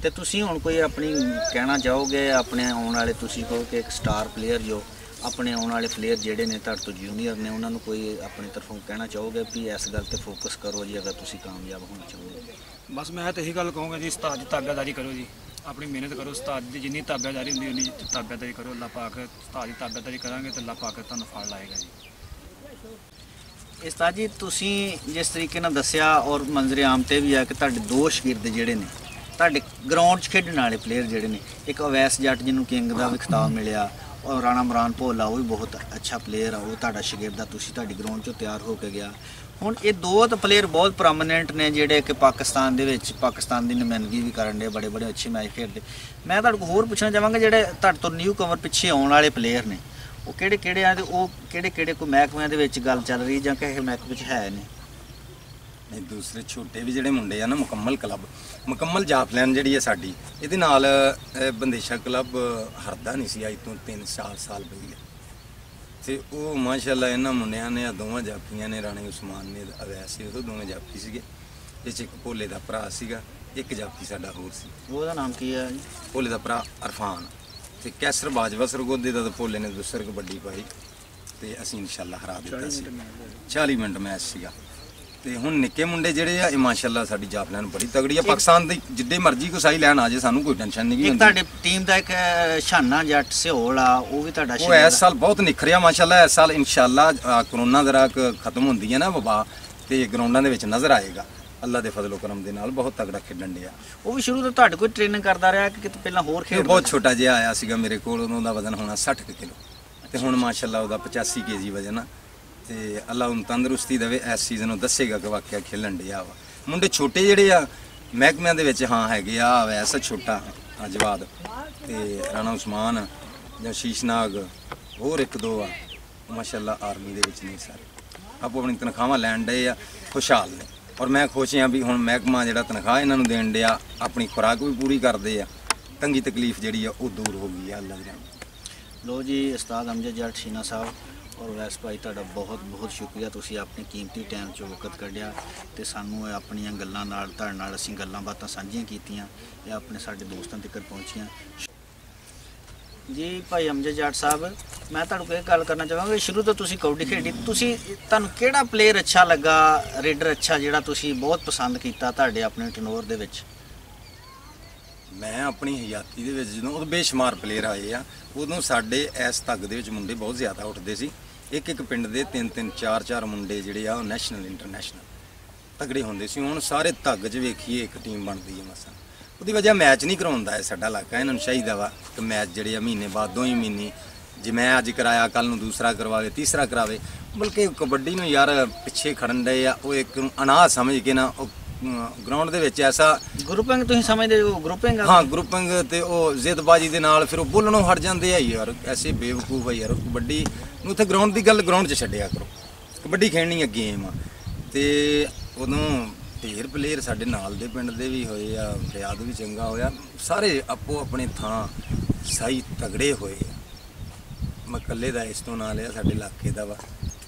ਤੇ ਤੁਸੀਂ ਹੁਣ ਕੋਈ ਆਪਣੀ ਕਹਿਣਾ ਚਾਹੋਗੇ ਆਪਣੇ ਆਉਣ ਵਾਲੇ, ਤੁਸੀਂ ਕਹੋ ਕਿ ਇੱਕ ਸਟਾਰ ਪਲੇਅਰ ਜੋ ਆਪਣੇ ਆਉਣ ਵਾਲੇ ਪਲੇਅਰ ਜਿਹੜੇ ਨੇ ਤੁਹਾਡੇ ਤੋਂ ਜੂਨੀਅਰ ਨੇ, ਉਹਨਾਂ ਨੂੰ ਕੋਈ ਆਪਣੀ ਤਰਫੋਂ ਕਹਿਣਾ ਚਾਹੋਗੇ ਵੀ ਇਸ ਗੱਲ ਤੇ ਫੋਕਸ ਕਰੋ ਜੀ ਅਗਰ ਤੁਸੀਂ ਕਾਮਯਾਬ ਹੋਣਾ ਚਾਹੋਗੇ? ਬਸ ਮੈਂ ਤਾਂ ਇਹੀ ਗੱਲ ਕਹੂੰਗਾ ਜੀ, ਉਸਤਾਦ ਦੀ ਤਾਬਿਆਦਾਰੀ ਕਰੋ ਜੀ, ਆਪਣੀ ਮਿਹਨਤ ਕਰੋ। ਉਸਤਾਦ ਦੀ ਜਿੰਨੀ ਤਾਬਿਆਦਾਰੀ ਹੁੰਦੀ ਉਨੀ ਤਾਬਿਆਦਾਰੀ ਕਰੋ। ਅੱਲਾਹ ਪਾਕ ਉਸਤਾਦ ਦੀ ਤਾਬਿਆਦਾਰੀ ਕਰਾਂਗੇ ਤਾਂ ਅੱਲਾਹ ਪਾਕ ਤੁਹਾਨੂੰ ਫਲ ਲਾਏਗਾ ਜੀ। ਉਸਤਾਦ ਜੀ ਤੁਸੀਂ ਜਿਸ ਤਰੀਕੇ ਨਾਲ ਦੱਸਿਆ ਔਰ ਮੰਜ਼ਰੇ ਆਮ ਤੇ ਵੀ ਆ ਕਿ ਤੁਹਾਡੇ 2 ਸ਼ਾਗਿਰਦ ਜਿਹੜੇ ਨੇ ਤੁਹਾਡੇ ਗਰਾਊਂਡ 'ਚ ਖੇਡਣ ਵਾਲੇ ਪਲੇਅਰ ਜਿਹੜੇ ਨੇ, ਇੱਕ ਅਵੈਸ ਜੱਟ ਜਿਹਨੂੰ ਕਿੰਗ ਦਾ ਵੀ ਖਿਤਾਬ ਮਿਲਿਆ ਔਰ ਰਾਣਾ ਇਮਰਾਨ ਭੋਲਾ ਉਹ ਵੀ ਬਹੁਤ ਅੱਛਾ ਪਲੇਅਰ ਆ, ਉਹ ਤੁਹਾਡਾ ਸ਼ਾਗਿਰਦ ਆ, ਤੁਸੀਂ ਤੁਹਾਡੀ ਗਰਾਊਂਡ 'ਚੋਂ ਤਿਆਰ ਹੋ ਕੇ ਗਿਆ। ਹੁਣ ਇਹ 2 ਤਾਂ ਪਲੇਅਰ ਬਹੁਤ ਪ੍ਰੋਮੀਨੈਂਟ ਨੇ ਜਿਹੜੇ ਕਿ ਪਾਕਿਸਤਾਨ ਦੇ ਵਿੱਚ ਪਾਕਿਸਤਾਨ ਦੀ ਨੁਮਾਇੰਦਗੀ ਵੀ ਕਰਨ ਦੇ, ਬੜੇ ਬੜੇ ਅੱਛੇ ਮੈਚ ਖੇਡਦੇ। ਮੈਂ ਤੁਹਾਡੇ ਕੋਲ ਹੋਰ ਪੁੱਛਣਾ ਚਾਹਾਂਗਾ ਜਿਹੜੇ ਤੁਹਾਡੇ ਤੋਂ ਨਿਊ ਕਮਰ ਪਿੱਛੇ ਆਉਣ ਵਾਲੇ ਪਲੇਅਰ ਨੇ ਉਹ ਕਿਹੜੇ ਕਿਹੜੇ ਆ ਤੇ ਉਹ ਕਿਹੜੇ ਕਿਹੜੇ ਕੋਈ ਮਹਿਕਮਿਆਂ ਦੇ ਵਿੱਚ ਗੱਲ ਚੱਲ ਰਹੀ ਜਾਂ ਕਿਸੇ ਮਹਿਕਮੇ ਵਿੱਚ ਹੈ ਨੇ? ਨਹੀਂ ਦੂਸਰੇ ਛੋਟੇ ਵੀ ਜਿਹੜੇ ਮੁੰਡੇ ਆ ਨਾ, ਮੁਕੰਮਲ ਕਲੱਬ, ਮੁਕੰਮਲ ਜਾਫਲੈਨ ਜਿਹੜੀ ਹੈ ਸਾਡੀ, ਇਹਦੇ ਨਾਲ ਬੰਦੇਸ਼ਾ ਕਲੱਬ ਹਰਦਾ ਨਹੀਂ ਸੀ ਅੱਜ ਤੋਂ 3-4 ਸਾਲ ਪਹਿਲੇ। ਤੇ ਉਹ ਮਾਸ਼ਾਅੱਲਾ ਇਹਨਾਂ ਮੁੰਡਿਆਂ ਨੇ, ਦੋਵਾਂ ਜਾਫੀਆਂ ਨੇ, ਰਾਣੇ ਉਸਮਾਨ ਨੇ, ਅਵੈਸ ਸੀ, ਉਹ ਦੋਵੇਂ ਜਾਫੀ ਸੀਗੇ। ਇਹ 'ਚ ਇੱਕ ਭੋਲੇ ਦਾ ਭਰਾ ਸੀਗਾ, ਇੱਕ ਜਾਫੀ ਸਾਡਾ ਹੋਰ ਸੀ। ਉਹਦਾ ਨਾਮ ਕੀ ਹੈ ਜੀ? ਭੋਲੇ ਦਾ ਭਰਾ ਅਰਫਾਨ। ਤੇ ਕੈਸਰ ਬਾਜਵਾ ਸਰਗੋਦੇ ਦਾ ਤਾਂ ਭੋਲੇ ਨੇ ਦੂਸਰ ਕਬੱਡੀ ਪਾਈ ਤੇ ਅਸੀਂ ਇਨਸ਼ਾਅੱਲਾ ਹਰਾ ਦਿੱਤਾ ਸੀ। 40 ਮਿੰਟ ਮੈਚ ਸੀਗਾ। ਤੇ ਹੁਣ ਨਿੱਕੇ ਮੁੰਡੇ ਜਿਹੜੇ ਆ ਇਹ ਮਾਸ਼ਾਅੱਲਾ ਸਾਡੀ ਜਾਫਲੈਨ ਬੜੀ ਤਗੜੀ ਆ। ਪਾਕਿਸਤਾਨ ਦੀ ਜਿੱਡੇ ਮਰਜ਼ੀ ਕੋਈ ਸਾਈ ਲੈਣ ਆ ਜੇ ਸਾਨੂੰ ਕੋਈ ਟੈਨਸ਼ਨ ਨਹੀਂ ਇੱਕ ਤੁਹਾਡੀ ਟੀਮ ਦਾ ਇੱਕ ਸ਼ਾਨਾ ਜੱਟ ਸਿਹੋਲ ਆ, ਉਹ ਵੀ ਤੁਹਾਡਾ ਉਹ ਇਸ ਸਾਲ ਬਹੁਤ ਨਿਖਰਿਆ ਮਾਸ਼ਾਅੱਲਾ। ਇਸ ਸਾਲ ਇਨਸ਼ਾਅੱਲਾ ਕਰੋਨਾ ਦਰਾ ਖਤਮ ਹੁੰਦੀ ਹੈ ਨਾ ਵਬਾ, ਤੇ ਗਰਾਊਂਡਾਂ ਦੇ ਵਿੱਚ ਨਜ਼ਰ ਆਏਗਾ ਅੱਲਾ ਦੇ ਫਜ਼ਲ ਕਰਮ ਦੇ ਨਾਲ। ਬਹੁਤ ਤਗੜਾ ਖੇਡਣ ਡਿਆ। ਉਹ ਵੀ ਸ਼ੁਰੂ ਤੋਂ ਤੁਹਾਡੇ ਕੋਲ ਟ੍ਰੇਨਿੰਗ ਕਰਦਾ ਰਿਹਾ ਕਿ ਕਿਤੇ ਪਹਿਲਾਂ ਹੋਰ ਖੇਡ? ਬਹੁਤ ਛੋਟਾ ਜਿਹਾ ਆਇਆ ਸੀਗਾ ਮੇਰੇ ਕੋਲ, ਉਹਦਾ ਵਜ਼ਨ ਹੋਣਾ 60 ਕਿਲੋ ਤੇ ਹੁਣ ਮਾਸ਼ਾਅੱਲਾ ਉਹਦਾ 85 kg ਵਜ਼ਨ ਆ। ਤੇ ਅੱਲਾ ਉਹਨੂੰ ਤੰਦਰੁਸਤੀ ਦੇਵੇ। ਇਸ ਸੀਜ਼ਨ ਉਹ ਦੱਸੇਗਾ ਕਿ ਵਾਕਿਆ ਖੇਲਣ ਡਿਆ ਵਾ। ਮੁੰਡੇ ਛੋਟੇ ਜਿਹੜੇ ਆ ਮਹਿਕਮਿਆਂ ਦੇ ਵਿੱਚ ਹਾਂ ਹੈਗੇ ਆ, ਵੈਸਾ ਛੋਟਾ ਜਵਾਦ ਤੇ ਰਾਣਾ ਉਸਮਾਨ ਜਾਂ ਸ਼ੀਸ਼ਨਾਗ, ਹੋਰ 1-2 ਆ ਮਾਸ਼ਾਅੱਲਾ ਆਰਮੀ ਦੇ ਵਿੱਚ ਨਹੀਂ। ਸਾਰੇ ਆਪੋ ਆਪਣੀ ਤਨਖਾਹਾਂ ਲੈਣ ਡਏ ਆ, ਖੁਸ਼ਹਾਲ ਨੇ। ਔਰ ਮੈਂ ਖੁਸ਼ ਹਾਂ ਵੀ ਹੁਣ ਮਹਿਕਮਾ ਜਿਹੜਾ ਤਨਖਾਹ ਇਹਨਾਂ ਨੂੰ ਦੇਣ ਡਿਆ, ਆਪਣੀ ਖੁਰਾਕ ਵੀ ਪੂਰੀ ਕਰਦੇ ਆ, ਤੰਗੀ ਤਕਲੀਫ ਜਿਹੜੀ ਆ ਉਹ ਦੂਰ ਹੋ ਗਈ ਆ ਅੱਲਾ ਦੀ ਰਹਿਮਤ। ਲੋ ਜੀ ਉਸਤਾਦ ਅਮਜਦ ਜੱਟ ਸ਼ੀਨਾ ਸਾਹਿਬ ਔਰ ਵੈਸ ਭਾਈ ਤੁਹਾਡਾ ਬਹੁਤ ਬਹੁਤ ਸ਼ੁਕਰੀਆ, ਤੁਸੀਂ ਆਪਣੇ ਕੀਮਤੀ ਟਾਈਮ 'ਚੋਂ ਵਕਤ ਕੱਢਿਆ ਤੇ ਸਾਨੂੰ ਆਪਣੀਆਂ ਗੱਲਾਂ ਨਾਲ ਤੁਹਾਡੇ ਨਾਲ ਅਸੀਂ ਗੱਲਾਂ ਬਾਤਾਂ ਸਾਂਝੀਆਂ ਕੀਤੀਆਂ, ਇਹ ਆਪਣੇ ਸਾਡੇ ਦੋਸਤਾਂ ਤੱਕ ਪਹੁੰਚੀਆਂ। ਜੀ ਭਾਈ ਅਮਜਦ ਜੱਟ ਸਾਹਿਬ, ਮੈਂ ਤੁਹਾਡੇ ਕੋਲ ਇਹ ਗੱਲ ਕਰਨਾ ਚਾਹਾਂਗਾ, ਸ਼ੁਰੂ ਤੋਂ ਤੁਸੀਂ ਕਬੱਡੀ ਖੇਡੀ, ਤੁਹਾਨੂੰ ਕਿਹੜਾ ਪਲੇਅਰ ਅੱਛਾ ਲੱਗਾ, ਰੇਡਰ ਅੱਛਾ ਜਿਹੜਾ ਤੁਸੀਂ ਬਹੁਤ ਪਸੰਦ ਕੀਤਾ ਤੁਹਾਡੇ ਆਪਣੇ ਟਨੋਰ ਦੇ ਵਿੱਚ? ਮੈਂ ਆਪਣੀ ਹਯਾਤੀ ਦੇ ਵਿੱਚ ਜਦੋਂ ਉਦੋਂ ਬੇਸ਼ੁਮਾਰ ਪਲੇਅਰ ਆਏ ਆ, ਉਦੋਂ ਸਾਡੇ ਇਸ ਧੱਗ ਦੇ ਵਿੱਚ ਮੁੰਡੇ ਬਹੁਤ ਜ਼ਿਆਦਾ ਉੱਠਦੇ ਸੀ। ਇੱਕ ਪਿੰਡ ਦੇ 3-3 4-4 ਮੁੰਡੇ ਜਿਹੜੇ ਆ ਉਹ ਨੈਸ਼ਨਲ ਇੰਟਰਨੈਸ਼ਨਲ ਤਗੜੇ ਹੁੰਦੇ ਸੀ। ਹੁਣ ਸਾਰੇ ਧੱਗ 'ਚ ਵੇਖੀਏ ਇੱਕ ਟੀਮ ਬਣਦੀ ਹੈ ਮਸਾਂ। ਉਹਦੀ ਵਜ੍ਹਾ ਮੈਚ ਨਹੀਂ ਕਰਾਉਂਦਾ ਹੈ ਸਾਡਾ ਇਲਾਕਾ। ਇਹਨਾਂ ਨੂੰ ਚਾਹੀਦਾ ਵਾ ਕਿ ਮੈਚ ਜਿਹੜੇ ਆ ਮਹੀਨੇ ਬਾਅਦ 2 ਹੀ ਮਹੀਨੇ, ਜੇ ਮੈਂ ਅੱਜ ਕਰਾਇਆ ਕੱਲ ਨੂੰ ਦੂਸਰਾ ਕਰਵਾਵੇ, ਤੀਸਰਾ ਕਰਾਵੇ। ਬਲਕਿ ਕਬੱਡੀ ਨੂੰ ਯਾਰ ਪਿੱਛੇ ਖੜਨ ਡਏ ਆ, ਉਹ ਇੱਕ ਅਨਾਥ ਸਮਝ ਕੇ ਨਾ ਉਹ ਗਰਾਊਂਡ ਦੇ ਵਿੱਚ ਐਸਾ ਗਰੁੱਪਿੰਗ ਤੁਸੀਂ ਸਮਝਦੇ ਹੋ? ਗਰੁੱਪਿੰਗ ਹਾਂ, ਗਰੁੱਪਿੰਗ ਤੇ ਉਹ ਜ਼ਿੱਦਬਾਜ਼ੀ ਦੇ ਨਾਲ ਫਿਰ ਉਹ ਬੋਲਣੋਂ ਹਟ ਜਾਂਦੇ ਆ ਯਾਰ। ਐਸੇ ਬੇਵਕੂਫ ਆ ਯਾਰ। ਕਬੱਡੀ ਨੂੰ ਉੱਥੇ ਗਰਾਊਂਡ ਦੀ ਗੱਲ ਗਰਾਊਂਡ 'ਚ ਛੱਡਿਆ ਕਰੋ। ਕਬੱਡੀ ਖੇਡਣੀ ਆ ਗੇਮ ਆ। ਤੇ ਉਦੋਂ ਢੇਰ ਪਲੇਅਰ ਸਾਡੇ ਨਾਲ ਦੇ ਪਿੰਡ ਦੇ ਵੀ ਹੋਏ ਆ, ਰਿਆਦ ਵੀ ਚੰਗਾ ਹੋਇਆ। ਸਾਰੇ ਆਪੋ ਆਪਣੇ ਥਾਂ ਸਹੀ ਤਗੜੇ ਹੋਏ ਆ। ਮੈਂ ਇਕੱਲੇ ਦਾ ਇਸ ਤੋਂ ਨਾਂ ਲਿਆ, ਸਾਡੇ ਇਲਾਕੇ ਦਾ ਵਾ।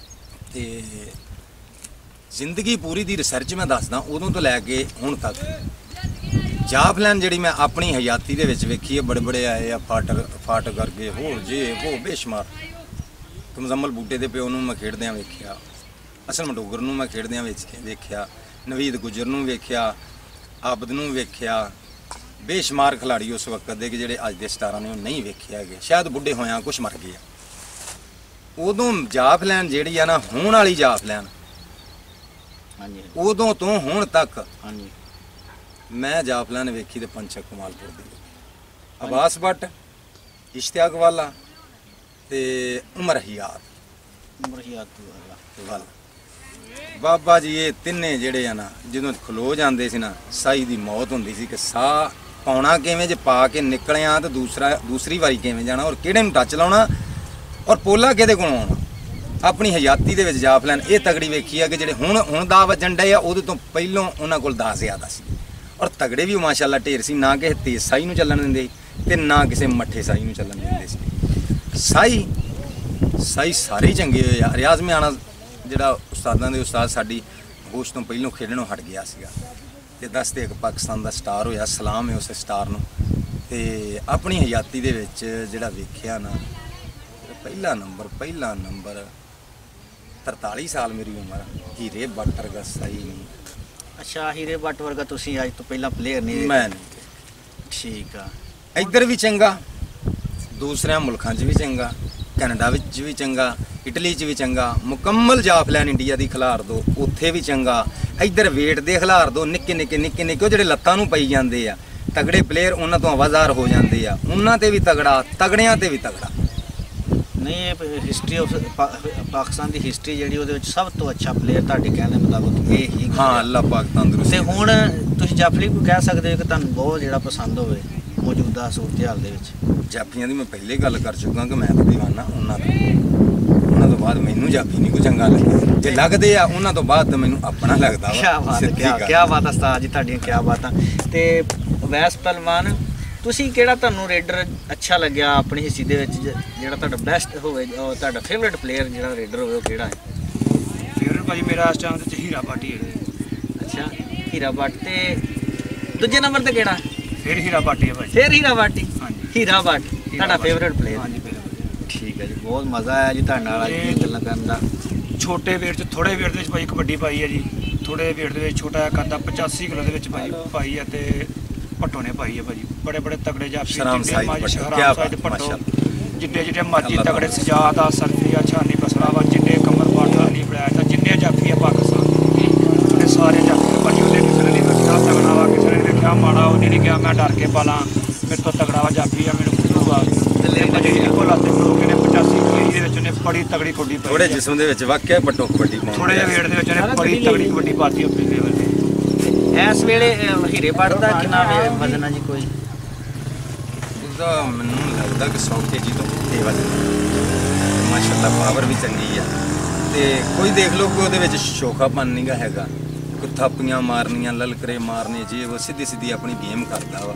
ਤੇ ਜ਼ਿੰਦਗੀ ਪੂਰੀ ਦੀ ਰਿਸਰਚ ਮੈਂ ਦੱਸਦਾ, ਉਦੋਂ ਤੋਂ ਲੈ ਕੇ ਹੁਣ ਤੱਕ ਜਾਫਲੈਨ ਜਿਹੜੀ ਮੈਂ ਆਪਣੀ ਹਯਾਤੀ ਦੇ ਵਿੱਚ ਵੇਖੀ ਹੈ। ਬੜੇ ਆਏ ਆ, ਫਾਟ ਕਰਕੇ ਹੋਰ ਜੇ ਉਹ ਬੇਸ਼ੁਮਾਰ। ਮੁਜ਼ੰਮਲ ਬੂਟੇ ਦੇ ਪਿਓ ਨੂੰ ਮੈਂ ਖੇਡਦਿਆਂ ਵੇਖਿਆ, ਅਸਲ ਮਡੋਗਰ ਨੂੰ ਮੈਂ ਖੇਡਦਿਆਂ ਵੇਖਿਆ, ਨਵੀਦ ਗੁੱਜਰ ਨੂੰ ਵੇਖਿਆ, ਆਬਦ ਨੂੰ ਵੇਖਿਆ। ਬੇਸ਼ੁਮਾਰ ਖਿਲਾੜੀ ਉਸ ਵਕਤ ਦੇ ਕਿ ਜਿਹੜੇ ਅੱਜ ਦੇ ਸਟਾਰਾਂ ਨੇ ਉਹ ਨਹੀਂ ਵੇਖੇ ਹੈਗੇ। ਸ਼ਾਇਦ ਬੁੱਢੇ ਹੋਇਆਂ ਕੁਛ ਮਰ ਗਏ ਆ। ਉਦੋਂ ਜਾਫਲੈਨ ਜਿਹੜੀ ਆ ਨਾ, ਹੋਣ ਵਾਲੀ ਜਾਫਲੈਨ, ਹਾਂਜੀ ਉਦੋਂ ਤੋਂ ਹੁਣ ਤੱਕ ਹਾਂਜੀ ਮੈਂ ਜਾਫਲੈਨ ਵੇਖੀ ਤੇ ਪੰਚਕ ਕਮਾਲਪੁਰ ਦੀ, ਅਬਾਸ ਭੱਟ, ਇਸ਼ਤਿਆਕ ਵਾਲਾ ਤੇ ਉਮਰ ਹਿਆਤ ਵਾਲਾ। ਬਾਬਾ ਜੀ ਇਹ ਤਿੰਨੇ ਜਿਹੜੇ ਆ ਨਾ, ਜਦੋਂ ਖਲੋ ਜਾਂਦੇ ਸੀ ਨਾ, ਸਾਈ ਦੀ ਮੌਤ ਹੁੰਦੀ ਸੀ ਕਿ ਸਾਹ ਪਾਉਣਾ ਕਿਵੇਂ, ਜੇ ਪਾ ਕੇ ਨਿਕਲਿਆ ਤਾਂ ਦੂਸਰੀ ਵਾਰੀ ਕਿਵੇਂ ਜਾਣਾ, ਔਰ ਕਿਹੜੇ ਨੂੰ ਟੱਚ ਲਾਉਣਾ, ਔਰ ਪੋਲਾ ਕਿਹਦੇ ਕੋਲੋਂ ਆਉਣਾ। ਆਪਣੀ ਹਯਾਤੀ ਦੇ ਵਿੱਚ ਜਾਫਲੈਨ ਇਹ ਤਗੜੀ ਵੇਖੀ ਆ ਕਿ ਜਿਹੜੇ ਹੁਣ ਦਾ ਵੱਜਣ ਡਏ ਆ, ਉਹਦੇ ਤੋਂ ਪਹਿਲਾਂ ਉਹਨਾਂ ਕੋਲ ਦਾ ਜ਼ਿਆਦਾ ਸੀ। ਔਰ ਤਗੜੇ ਵੀ ਮਾਸ਼ਾਅੱਲਾ ਢੇਰ ਸੀ। ਨਾ ਕਿਸੇ ਤੇਜ਼ ਸਾਈ ਨੂੰ ਚੱਲਣ ਦਿੰਦੇ ਤੇ ਨਾ ਕਿਸੇ ਮੱਠੇ ਸਾਈ ਨੂੰ ਚੱਲਣ ਦਿੰਦੇ ਸੀ। ਸਾਈ ਸਾਰੇ ਹੀ ਚੰਗੇ ਹੋਏ ਆ। ਰਿਆਜ਼ ਮਿਆਣਾ ਜਿਹੜਾ ਉਸਤਾਦਾਂ ਦੇ ਉਸਤਾਦ ਸਾਡੀ ਹੋਸ਼ ਤੋਂ ਪਹਿਲਾਂ ਖੇਡਣੋਂ ਹਟ ਗਿਆ ਸੀਗਾ ਤੇ 10 ਤੇ ਇੱਕ ਪਾਕਿਸਤਾਨ ਦਾ ਸਟਾਰ ਹੋਇਆ। ਸਲਾਮ ਹੈ ਉਸ ਸਟਾਰ ਨੂੰ। ਤੇ ਆਪਣੀ ਹਯਾਤੀ ਦੇ ਵਿੱਚ ਜਿਹੜਾ ਵੇਖਿਆ ਨਾ, ਪਹਿਲਾ ਨੰਬਰ 43 ਸਾਲ ਮੇਰੀ ਉਮਰ, ਹੀਰੇ ਬੱਟ ਵਰਗਾ ਸਾਈ ਨਹੀਂ। ਅੱਛਾ, ਹੀਰੇ ਬੱਟ ਵਰਗਾ ਤੁਸੀਂ ਅੱਜ ਤੋਂ ਪਹਿਲਾਂ ਪਲੇਅਰ ਨਹੀਂ? ਮੈਂ ਨਹੀਂ। ਠੀਕ ਆ। ਇੱਧਰ ਵੀ ਚੰਗਾ, ਦੂਸਰਿਆਂ ਮੁਲਕਾਂ 'ਚ ਵੀ ਚੰਗਾ, ਕੈਨੇਡਾ ਵਿੱਚ ਵੀ ਚੰਗਾ, ਇਟਲੀ 'ਚ ਵੀ ਚੰਗਾ। ਮੁਕੰਮਲ ਜਾਫਲੈਨ ਇੰਡੀਆ ਦੀ ਖਿਲਾਰ ਦੋ, ਉੱਥੇ ਵੀ ਚੰਗਾ। ਇੱਧਰ ਵੇਟ ਦੇ ਖਿਲਾਰ ਦੋ, ਨਿੱਕੇ ਉਹ ਜਿਹੜੇ ਲੱਤਾਂ ਨੂੰ ਪਈ ਜਾਂਦੇ ਆ। ਤਗੜੇ ਪਲੇਅਰ ਉਹਨਾਂ ਤੋਂ ਆਵਾਜ਼ਾਰ ਹੋ ਜਾਂਦੇ ਆ। ਉਹਨਾਂ ਤੇ ਵੀ ਤਗੜਾ, ਤਗੜਿਆਂ ਤੇ ਵੀ ਤਗੜਾ। ਨਹੀਂ, ਇਹ history of Pakistan the history ਜਿਹੜੀ, ਉਹਦੇ ਵਿੱਚ ਸਭ ਤੋਂ ਅੱਛਾ ਪਲੇਅਰ ਤੁਹਾਡੇ ਕਹਿਣ ਦੇ ਮੁਤਾਬਕ ਇਹ ਹੀ। ਹਾਂ, ਅੱਲਾਹ ਪਾਕ ਤੰਦਰੁਸਤ। ਤੇ ਹੁਣ ਤੁਸੀਂ ਜਾਫਲੀ ਕੋਈ ਕਹਿ ਸਕਦੇ ਹੋ ਕਿ ਤੁਹਾਨੂੰ ਬਹੁਤ ਜਿਹੜਾ ਪਸੰਦ ਹੋਵੇ ਮੌਜੂਦਾ ਸੂਰਤ ਹਾਲ ਦੇ ਵਿੱਚ? ਜਾਫੀਆਂ ਦੀ ਮੈਂ ਪਹਿਲੇ ਗੱਲ ਕਰ ਚੁੱਕਾ ਕਿ ਮੈਂ ਤਾਂ ਦੀਵਾਨਾ ਉਹਨਾਂ ਤੋਂ ਬਾਅਦ ਮੈਨੂੰ ਜਾਫੀ ਨਹੀਂ ਕੋਈ ਚੰਗਾ ਲੱਗਦਾ। ਜੇ ਲੱਗਦੇ ਆ ਉਹਨਾਂ ਤੋਂ ਬਾਅਦ ਤਾਂ ਮੈਨੂੰ ਆਪਣਾ ਲੱਗਦਾ ਵਾ। ਕਿਆ ਬਾਤ ਉਸਤਾਦ ਜੀ, ਤੁਹਾਡੀਆਂ ਕਿਆ ਬਾਤਾਂ। ਤੇ ਵੈਸ ਪਹਿਲਵਾਨ, ਤੁਸੀਂ ਕਿਹੜਾ ਤੁਹਾਨੂੰ ਰੇਡਰ ਅੱਛਾ ਲੱਗਿਆ ਆਪਣੀ ਹਿੱਸੀ ਦੇ ਵਿੱਚ, ਜਿਹੜਾ ਤੁਹਾਡਾ ਬੈਸਟ ਹੋਵੇ, ਤੁਹਾਡਾ ਫੇਵਰੇਟ ਪਲੇਅਰ ਜਿਹੜਾ ਰੇਡਰ ਹੋਵੇ, ਉਹ ਕਿਹੜਾ ਹੈ? ਫੇਵਰੇਟ ਭਾਜੀ ਮੇਰਾ ਇਸ ਟਾਈਮ ਤੇ ਹੀਰਾ ਬਾਟੀ ਹੈ। ਅੱਛਾ, ਹੀਰਾ ਬੱਟ। ਤੇ ਦੂਜੇ ਨੰਬਰ ਤੇ ਕਿਹੜਾ? ਫਿਰ ਹੀਰਾ ਬਾਟੀ ਹੈ ਭਾਜੀ। ਫਿਰ ਹੀਰਾ ਬਾਟੀ। ਹਾਂਜੀ, ਹੀਰਾ ਬੱਟ ਤੁਹਾਡਾ ਫੇਵਰੇਟ ਪਲੇਅਰ? ਹਾਂਜੀ। ਠੀਕ ਹੈ ਜੀ, ਬਹੁਤ ਮਜ਼ਾ ਆਇਆ ਜੀ ਤੁਹਾਡੇ ਨਾਲ ਅੱਜ ਦੀਆਂ ਗੱਲਾਂ ਕਰਨ ਦਾ। ਛੋਟੇ ਵੇਟ 'ਚ, ਥੋੜੇ ਵੇਟ ਦੇ ਵਿੱਚ ਭਾਜੀ ਕਬੱਡੀ ਪਾਈ ਹੈ ਜੀ। ਥੋੜੇ ਵੇਟ ਦੇ ਵਿੱਚ ਛੋਟਾ ਕਰਦਾ 85 ਕਿਲੋ ਦੇ ਵਿੱਚ ਭਾਜੀ ਪਾਈ ਹੈ। ਤੇ ਭੱਟੋ ਨੇ ਪਾਈ ਹੈ ਭਾਜੀ। ਬੜੇ ਤਗੜੇ ਜਾਫੀ, ਸ਼ਰਾਮ ਸਾਈਦ ਭੱਟੋ, ਜਿੱਡੇ ਮਰਜੀ ਤਗੜੇ, ਸਜਾਦਾ, ਸਰਫੀਆ, ਛਾਨੀ ਬਸਰਾ ਵਾ, ਜਿੱਡੇ ਕਮਰ ਬਾਟਾ ਨਹੀਂ ਬਣਾਇਆ ਤਾਂ ਜਿੰਨੇ ਜਾਫੀ ਆ ਪਾਕਿਸਤਾਨ ਦੇ ਸਾਰੇ ਜਾਫੀ ਭਾਜੀ। ਉਹਦੇ ਕਿਸੇ ਨੇ ਨਹੀਂ ਵੇਖਿਆ ਤਗੜਾ ਵਾ, ਕਿਸੇ ਨੇ ਵੇਖਿਆ ਮਾੜਾ। ਉਹਨੇ ਨਹੀਂ ਕਿਹਾ ਮੈਂ ਡਰ ਕੇ ਪਾਲਾਂ, ਮੇਰੇ ਤੋਂ ਤਗੜਾ ਵਾ ਜਾਫੀ ਆ, ਮੈਨੂੰ ਪੁੱਛੂਗਾ। ਕੋਲ ਆਤੇ ਲੋਕ ਨੇ 85 ਕੇਜੀ ਦੇ ਵਿੱਚ ਉਹਨੇ ਬੜੀ ਤਗੜੀ ਕਬੱਡੀ ਪਾਈ। ਥੋੜੇ ਜਿਸਮ ਦੇ ਵਿੱਚ ਵਾਕਿਆ ਭੱਟੋ ਕਬੱਡੀ ਪਾਉਂਦਾ। ਥੋੜੇ ਜਿਹੇ ਵੇਟ ਦੇ ਵਿੱਚ ਉਹਨੇ ਬੜੀ ਤਗੜੀ ਕਬੱਡੀ ਪਾਤੀ ਆਪਣੇ ਲੈਵਲ ਤੇ। ਇਸ ਵੇਲੇ ਹੀਰੇ ਬੱਟ ਦਾ ਕਿੰਨਾ ਵਜ਼ਨ ਹੈ ਜੀ? ਕੋਈ ਉਹਦਾ ਮੈਨੂੰ ਲੱਗਦਾ ਕਿ 100 kg ਤੋਂ ਉੱਤੇ ਵਜ਼ਨ। ਮਾਸ਼ਾਅੱਲਾ ਪਾਵਰ ਵੀ ਚੰਗੀ ਆ। ਤੇ ਕੋਈ ਦੇਖ ਲਓ ਕਿ ਉਹਦੇ ਵਿੱਚ ਸ਼ੋਖਾਪਨ ਨਹੀਂਗਾ ਹੈਗਾ। ਕੋਈ ਥਾਪੀਆਂ ਮਾਰਨੀਆਂ, ਲਲਕਰੇ ਮਾਰਨੇ, ਜੇ ਉਹ ਸਿੱਧੀ ਆਪਣੀ ਗੇਮ ਕਰਦਾ ਵਾ।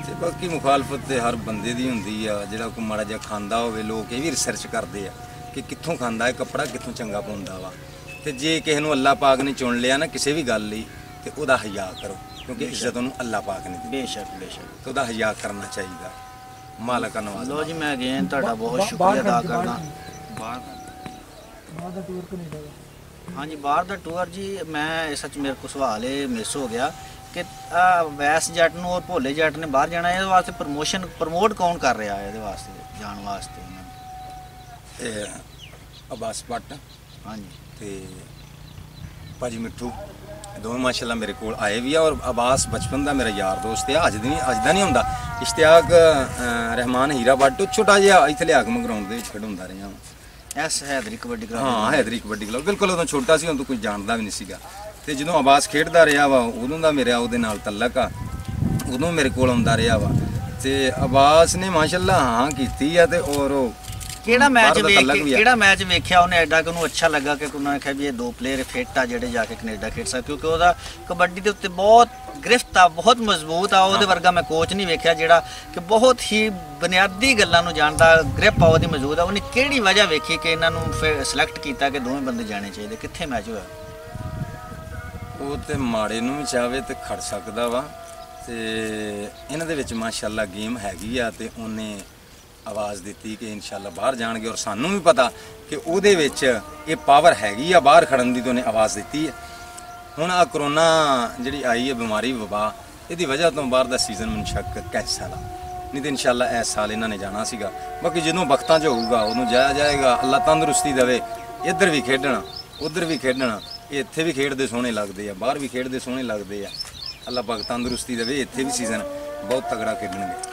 ਤੇ ਬਾਕੀ ਮੁਖਾਲਫਤ ਤੇ ਹਰ ਬੰਦੇ ਦੀ ਹੁੰਦੀ ਆ। ਜਿਹੜਾ ਕੋਈ ਮਾੜਾ ਜਿਹਾ ਖਾਂਦਾ ਹੋਵੇ, ਲੋਕ ਇਹ ਵੀ ਰਿਸਰਚ ਕਰਦੇ ਆ ਕਿ ਕਿੱਥੋਂ ਖਾਂਦਾ ਹੈ ਕੱਪੜਾ, ਕਿੱਥੋਂ ਚੰਗਾ ਪਾਉਂਦਾ ਵਾ। ਤੇ ਜੇ ਕਿਸੇ ਨੂੰ ਅੱਲਾਹ ਪਾਕ ਨੇ ਚੁਣ ਲਿਆ ਨਾ ਕਿਸੇ ਵੀ ਗੱਲ ਲਈ, ਤੇ ਉਹਦਾ ਹਯਾ ਕਰੋ, ਕਿਉਂਕਿ ਇੱਜ਼ਤ ਉਹਨੂੰ ਅੱਲਾਹ ਪਾਕ ਨੇ ਦਿੱਤੀ। ਬੇਸ਼ੱਕ ਤੇ ਉਹਦਾ ਹਯਾ ਕਰਨਾ ਚਾਹੀਦਾ। ਮਾਲਕ ਨਵਾਜ਼। ਲੋ ਜੀ, ਮੈਂ ਅਗੇਨ ਤੁਹਾਡਾ ਬਹੁਤ ਸ਼ੁਕਰੀਆ ਅਦਾ ਕਰਦਾ। ਬਾਹਰ ਦਾ ਟੂਰ ਕੈਨੇਡਾ ਦਾ। ਹਾਂਜੀ, ਬਾਹਰ ਦਾ ਟੂਰ ਜੀ, ਮੈਂ ਸੱਚ ਮੇਰੇ ਕੋਲ ਸਵਾਲ ਇਹ ਮਿਸ ਹੋ ਗਿਆ ਕਿ ਵੈਸ ਜੱਟ ਨੂੰ ਔਰ ਭੋਲੇ ਜੱਟ ਨੇ ਬਾਹਰ ਜਾਣਾ, ਇਹਦੇ ਵਾਸਤੇ ਪ੍ਰਮੋਟ ਕੌਣ ਕਰ ਰਿਹਾ ਇਹਦੇ ਵਾਸਤੇ ਜਾਣ ਵਾਸਤੇ ਇਹਨਾਂ ਨੂੰ? ਇਹ ਅਬਾਸ ਭੱਟ ਹਾਂਜੀ ਤੇ ਭਾਜੀ ਮਿੱਠੂ ਦੋਵੇਂ ਮਾਸ਼ਾਅੱਲਾ ਮੇਰੇ ਕੋਲ ਆਏ ਵੀ ਆ, ਔਰ ਅਬਾਸ ਬਚਪਨ ਦਾ ਮੇਰਾ ਯਾਰ ਦੋਸਤ ਆ, ਅੱਜ ਦਾ ਨਹੀਂ ਹੁੰਦਾ। ਇਸ਼ਤਿਆਕ ਰਹਿਮਾਨ ਹੀਰਾ ਬੱਟ ਛੋਟਾ ਜਿਹਾ ਇੱਥੇ ਲਿਆ ਕੇ ਮੈਂ ਗਰਾਊਂਡ ਦੇ ਵਿੱਚ ਖੜਾਉਂਦਾ ਰਿਹਾ। S Hydari kabaddi club. ਹਾਂ ਹੈਦਰੀ ਕਬੱਡੀ ਕਲੱਬ, ਬਿਲਕੁਲ ਉਦੋਂ ਛੋਟਾ ਸੀ, ਉਦੋਂ ਕੋਈ ਜਾਣਦਾ ਵੀ ਨਹੀਂ ਸੀਗਾ। ਤੇ ਜਦੋਂ ਅਬਾਸ ਖੇਡਦਾ ਰਿਹਾ ਵਾ ਉਦੋਂ ਦਾ ਮੇਰਾ ਉਹਦੇ ਨਾਲ ਤਲਕ ਆ, ਉਦੋਂ ਮੇਰੇ ਕੋਲ ਆਉਂਦਾ ਰਿਹਾ ਵਾ। ਤੇ ਅਬਾਸ ਨੇ ਮਾਸ਼ਾਅੱਲਾ ਹਾਂ ਕੀਤੀ ਆ। ਤੇ ਔਰ ਉਹ ਕਿਹੜਾ ਮੈਚ ਬਾਹਰ ਦਾ ਤਲਕ ਵੀ ਆ। ਕਿਹੜਾ ਮੈਚ ਵੇਖਿਆ ਉਹਨੇ ਐਡਾ ਕਿ ਉਹਨੂੰ ਅੱਛਾ ਲੱਗਾ ਕਿ ਉਹਨਾਂ ਨੇ ਕਿਹਾ ਵੀ ਇਹ ਦੋ ਪਲੇਅਰ ਫਿੱਟ ਆ ਜਿਹੜੇ ਜਾ ਕੇ ਕੈਨੇਡਾ ਖੇਡ ਸਕਦੇ, ਕਿਉਂਕਿ ਉਹਦਾ ਕਬੱਡੀ ਦੇ ਉੱਤੇ ਬਹੁਤ ਗ੍ਰਿਫਤ ਆ, ਬਹੁਤ ਮਜ਼ਬੂਤ ਆ। ਉਹਦੇ ਵਰਗਾ ਮੈਂ ਕੋਚ ਨਹੀਂ ਵੇਖਿਆ ਜਿਹੜਾ ਕਿ ਬਹੁਤ ਹੀ ਬੁਨਿਆਦੀ ਗੱਲਾਂ ਨੂੰ ਜਾਣਦਾ, ਗ੍ਰਿਪ ਆ ਉਹਦੀ ਮੌਜੂਦ ਆ। ਉਹਨੇ ਕਿਹੜੀ ਵਜ੍ਹਾ ਵੇਖੀ ਕਿ ਇਹਨਾਂ ਨੂੰ ਫਿਰ ਸਿਲੈਕਟ ਕੀਤਾ ਕਿ ਦੋਵੇਂ ਬੰਦੇ ਜਾਣੇ ਚਾਹੀਦੇ? ਕਿੱਥੇ ਮੈਚ ਹੋਇਆ? ਉਹ ਤੇ ਮਾੜੇ ਨੂੰ ਵੀ ਚਾਹਵੇ ਤੇ ਖੜ ਸਕਦਾ ਵਾ। ਤੇ ਇਹਨਾਂ ਦੇ ਵਿੱਚ ਮਾਸ਼ਾਅੱਲਾ ਗੇਮ ਹੈਗੀ ਆ। ਤੇ ਉਹਨੇ ਆਵਾਜ਼ ਦਿੱਤੀ ਕਿ ਇਨਸ਼ਾਅੱਲਾ ਬਾਹਰ ਜਾਣਗੇ, ਔਰ ਸਾਨੂੰ ਵੀ ਪਤਾ ਕਿ ਉਹਦੇ ਵਿੱਚ ਇਹ ਪਾਵਰ ਹੈਗੀ ਆ ਬਾਹਰ ਖੜਨ ਦੀ। ਤੇ ਉਹਨੇ ਆਵਾਜ਼ ਦਿੱਤੀ ਹੈ। ਹੁਣ ਆ ਕਰੋਨਾ ਜਿਹੜੀ ਆਈ ਹੈ ਬਿਮਾਰੀ ਵਬਾ, ਇਹਦੀ ਵਜ੍ਹਾ ਤੋਂ ਬਾਹਰ ਦਾ ਸੀਜ਼ਨ ਮੈਨੂੰ ਸ਼ੱਕ ਕੈਂਸਲ ਆ, ਨਹੀਂ ਤੇ ਇਨਸ਼ਾਅੱਲਾ ਇਸ ਸਾਲ ਇਹਨਾਂ ਨੇ ਜਾਣਾ ਸੀਗਾ। ਬਾਕੀ ਜਦੋਂ ਵਕਤਾਂ 'ਚ ਹੋਊਗਾ ਉਹਨੂੰ ਜਾਇਆ ਜਾਏਗਾ। ਅੱਲਾ ਤੰਦਰੁਸਤੀ ਦੇਵੇ, ਇੱਧਰ ਵੀ ਖੇਡਣਾ ਉੱਧਰ ਵੀ ਖੇਡਣਾ। ਇੱਥੇ ਵੀ ਖੇਡਦੇ ਸੋਹਣੇ ਲੱਗਦੇ ਆ, ਬਾਹਰ ਵੀ ਖੇਡਦੇ ਸੋਹਣੇ ਲੱਗਦੇ ਆ। ਅੱਲਾ ਪਾਕ ਤੰਦਰੁਸਤੀ ਦੇਵੇ, ਇੱਥੇ ਵੀ ਸੀਜ਼ਨ ਬਹੁਤ ਤਗੜਾ ਖੇਡਣਗੇ।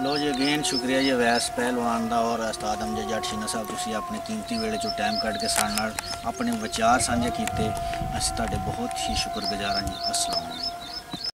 ਲੋ ਜੀ ਅਗੇਨ ਸ਼ੁਕਰੀਆ ਜੀ ਅਵੈਸ ਪਹਿਲਵਾਨ ਦਾ ਔਰ ਉਸਤਾਦ ਅਮਜਦ ਜੱਟ ਸ਼ੀਨਾ ਸਾਹਿਬ, ਤੁਸੀਂ ਆਪਣੇ ਕੀਮਤੀ ਵੇਲੇ 'ਚੋਂ ਟਾਈਮ ਕੱਢ ਕੇ ਸਾਡੇ ਨਾਲ ਆਪਣੇ ਵਿਚਾਰ ਸਾਂਝੇ ਕੀਤੇ। ਅਸੀਂ ਤੁਹਾਡੇ ਬਹੁਤ ਹੀ ਸ਼ੁਕਰਗੁਜ਼ਾਰ ਹਾਂ ਜੀ। ਅਸਲਾਮ ਅਲੈਕੁਮ।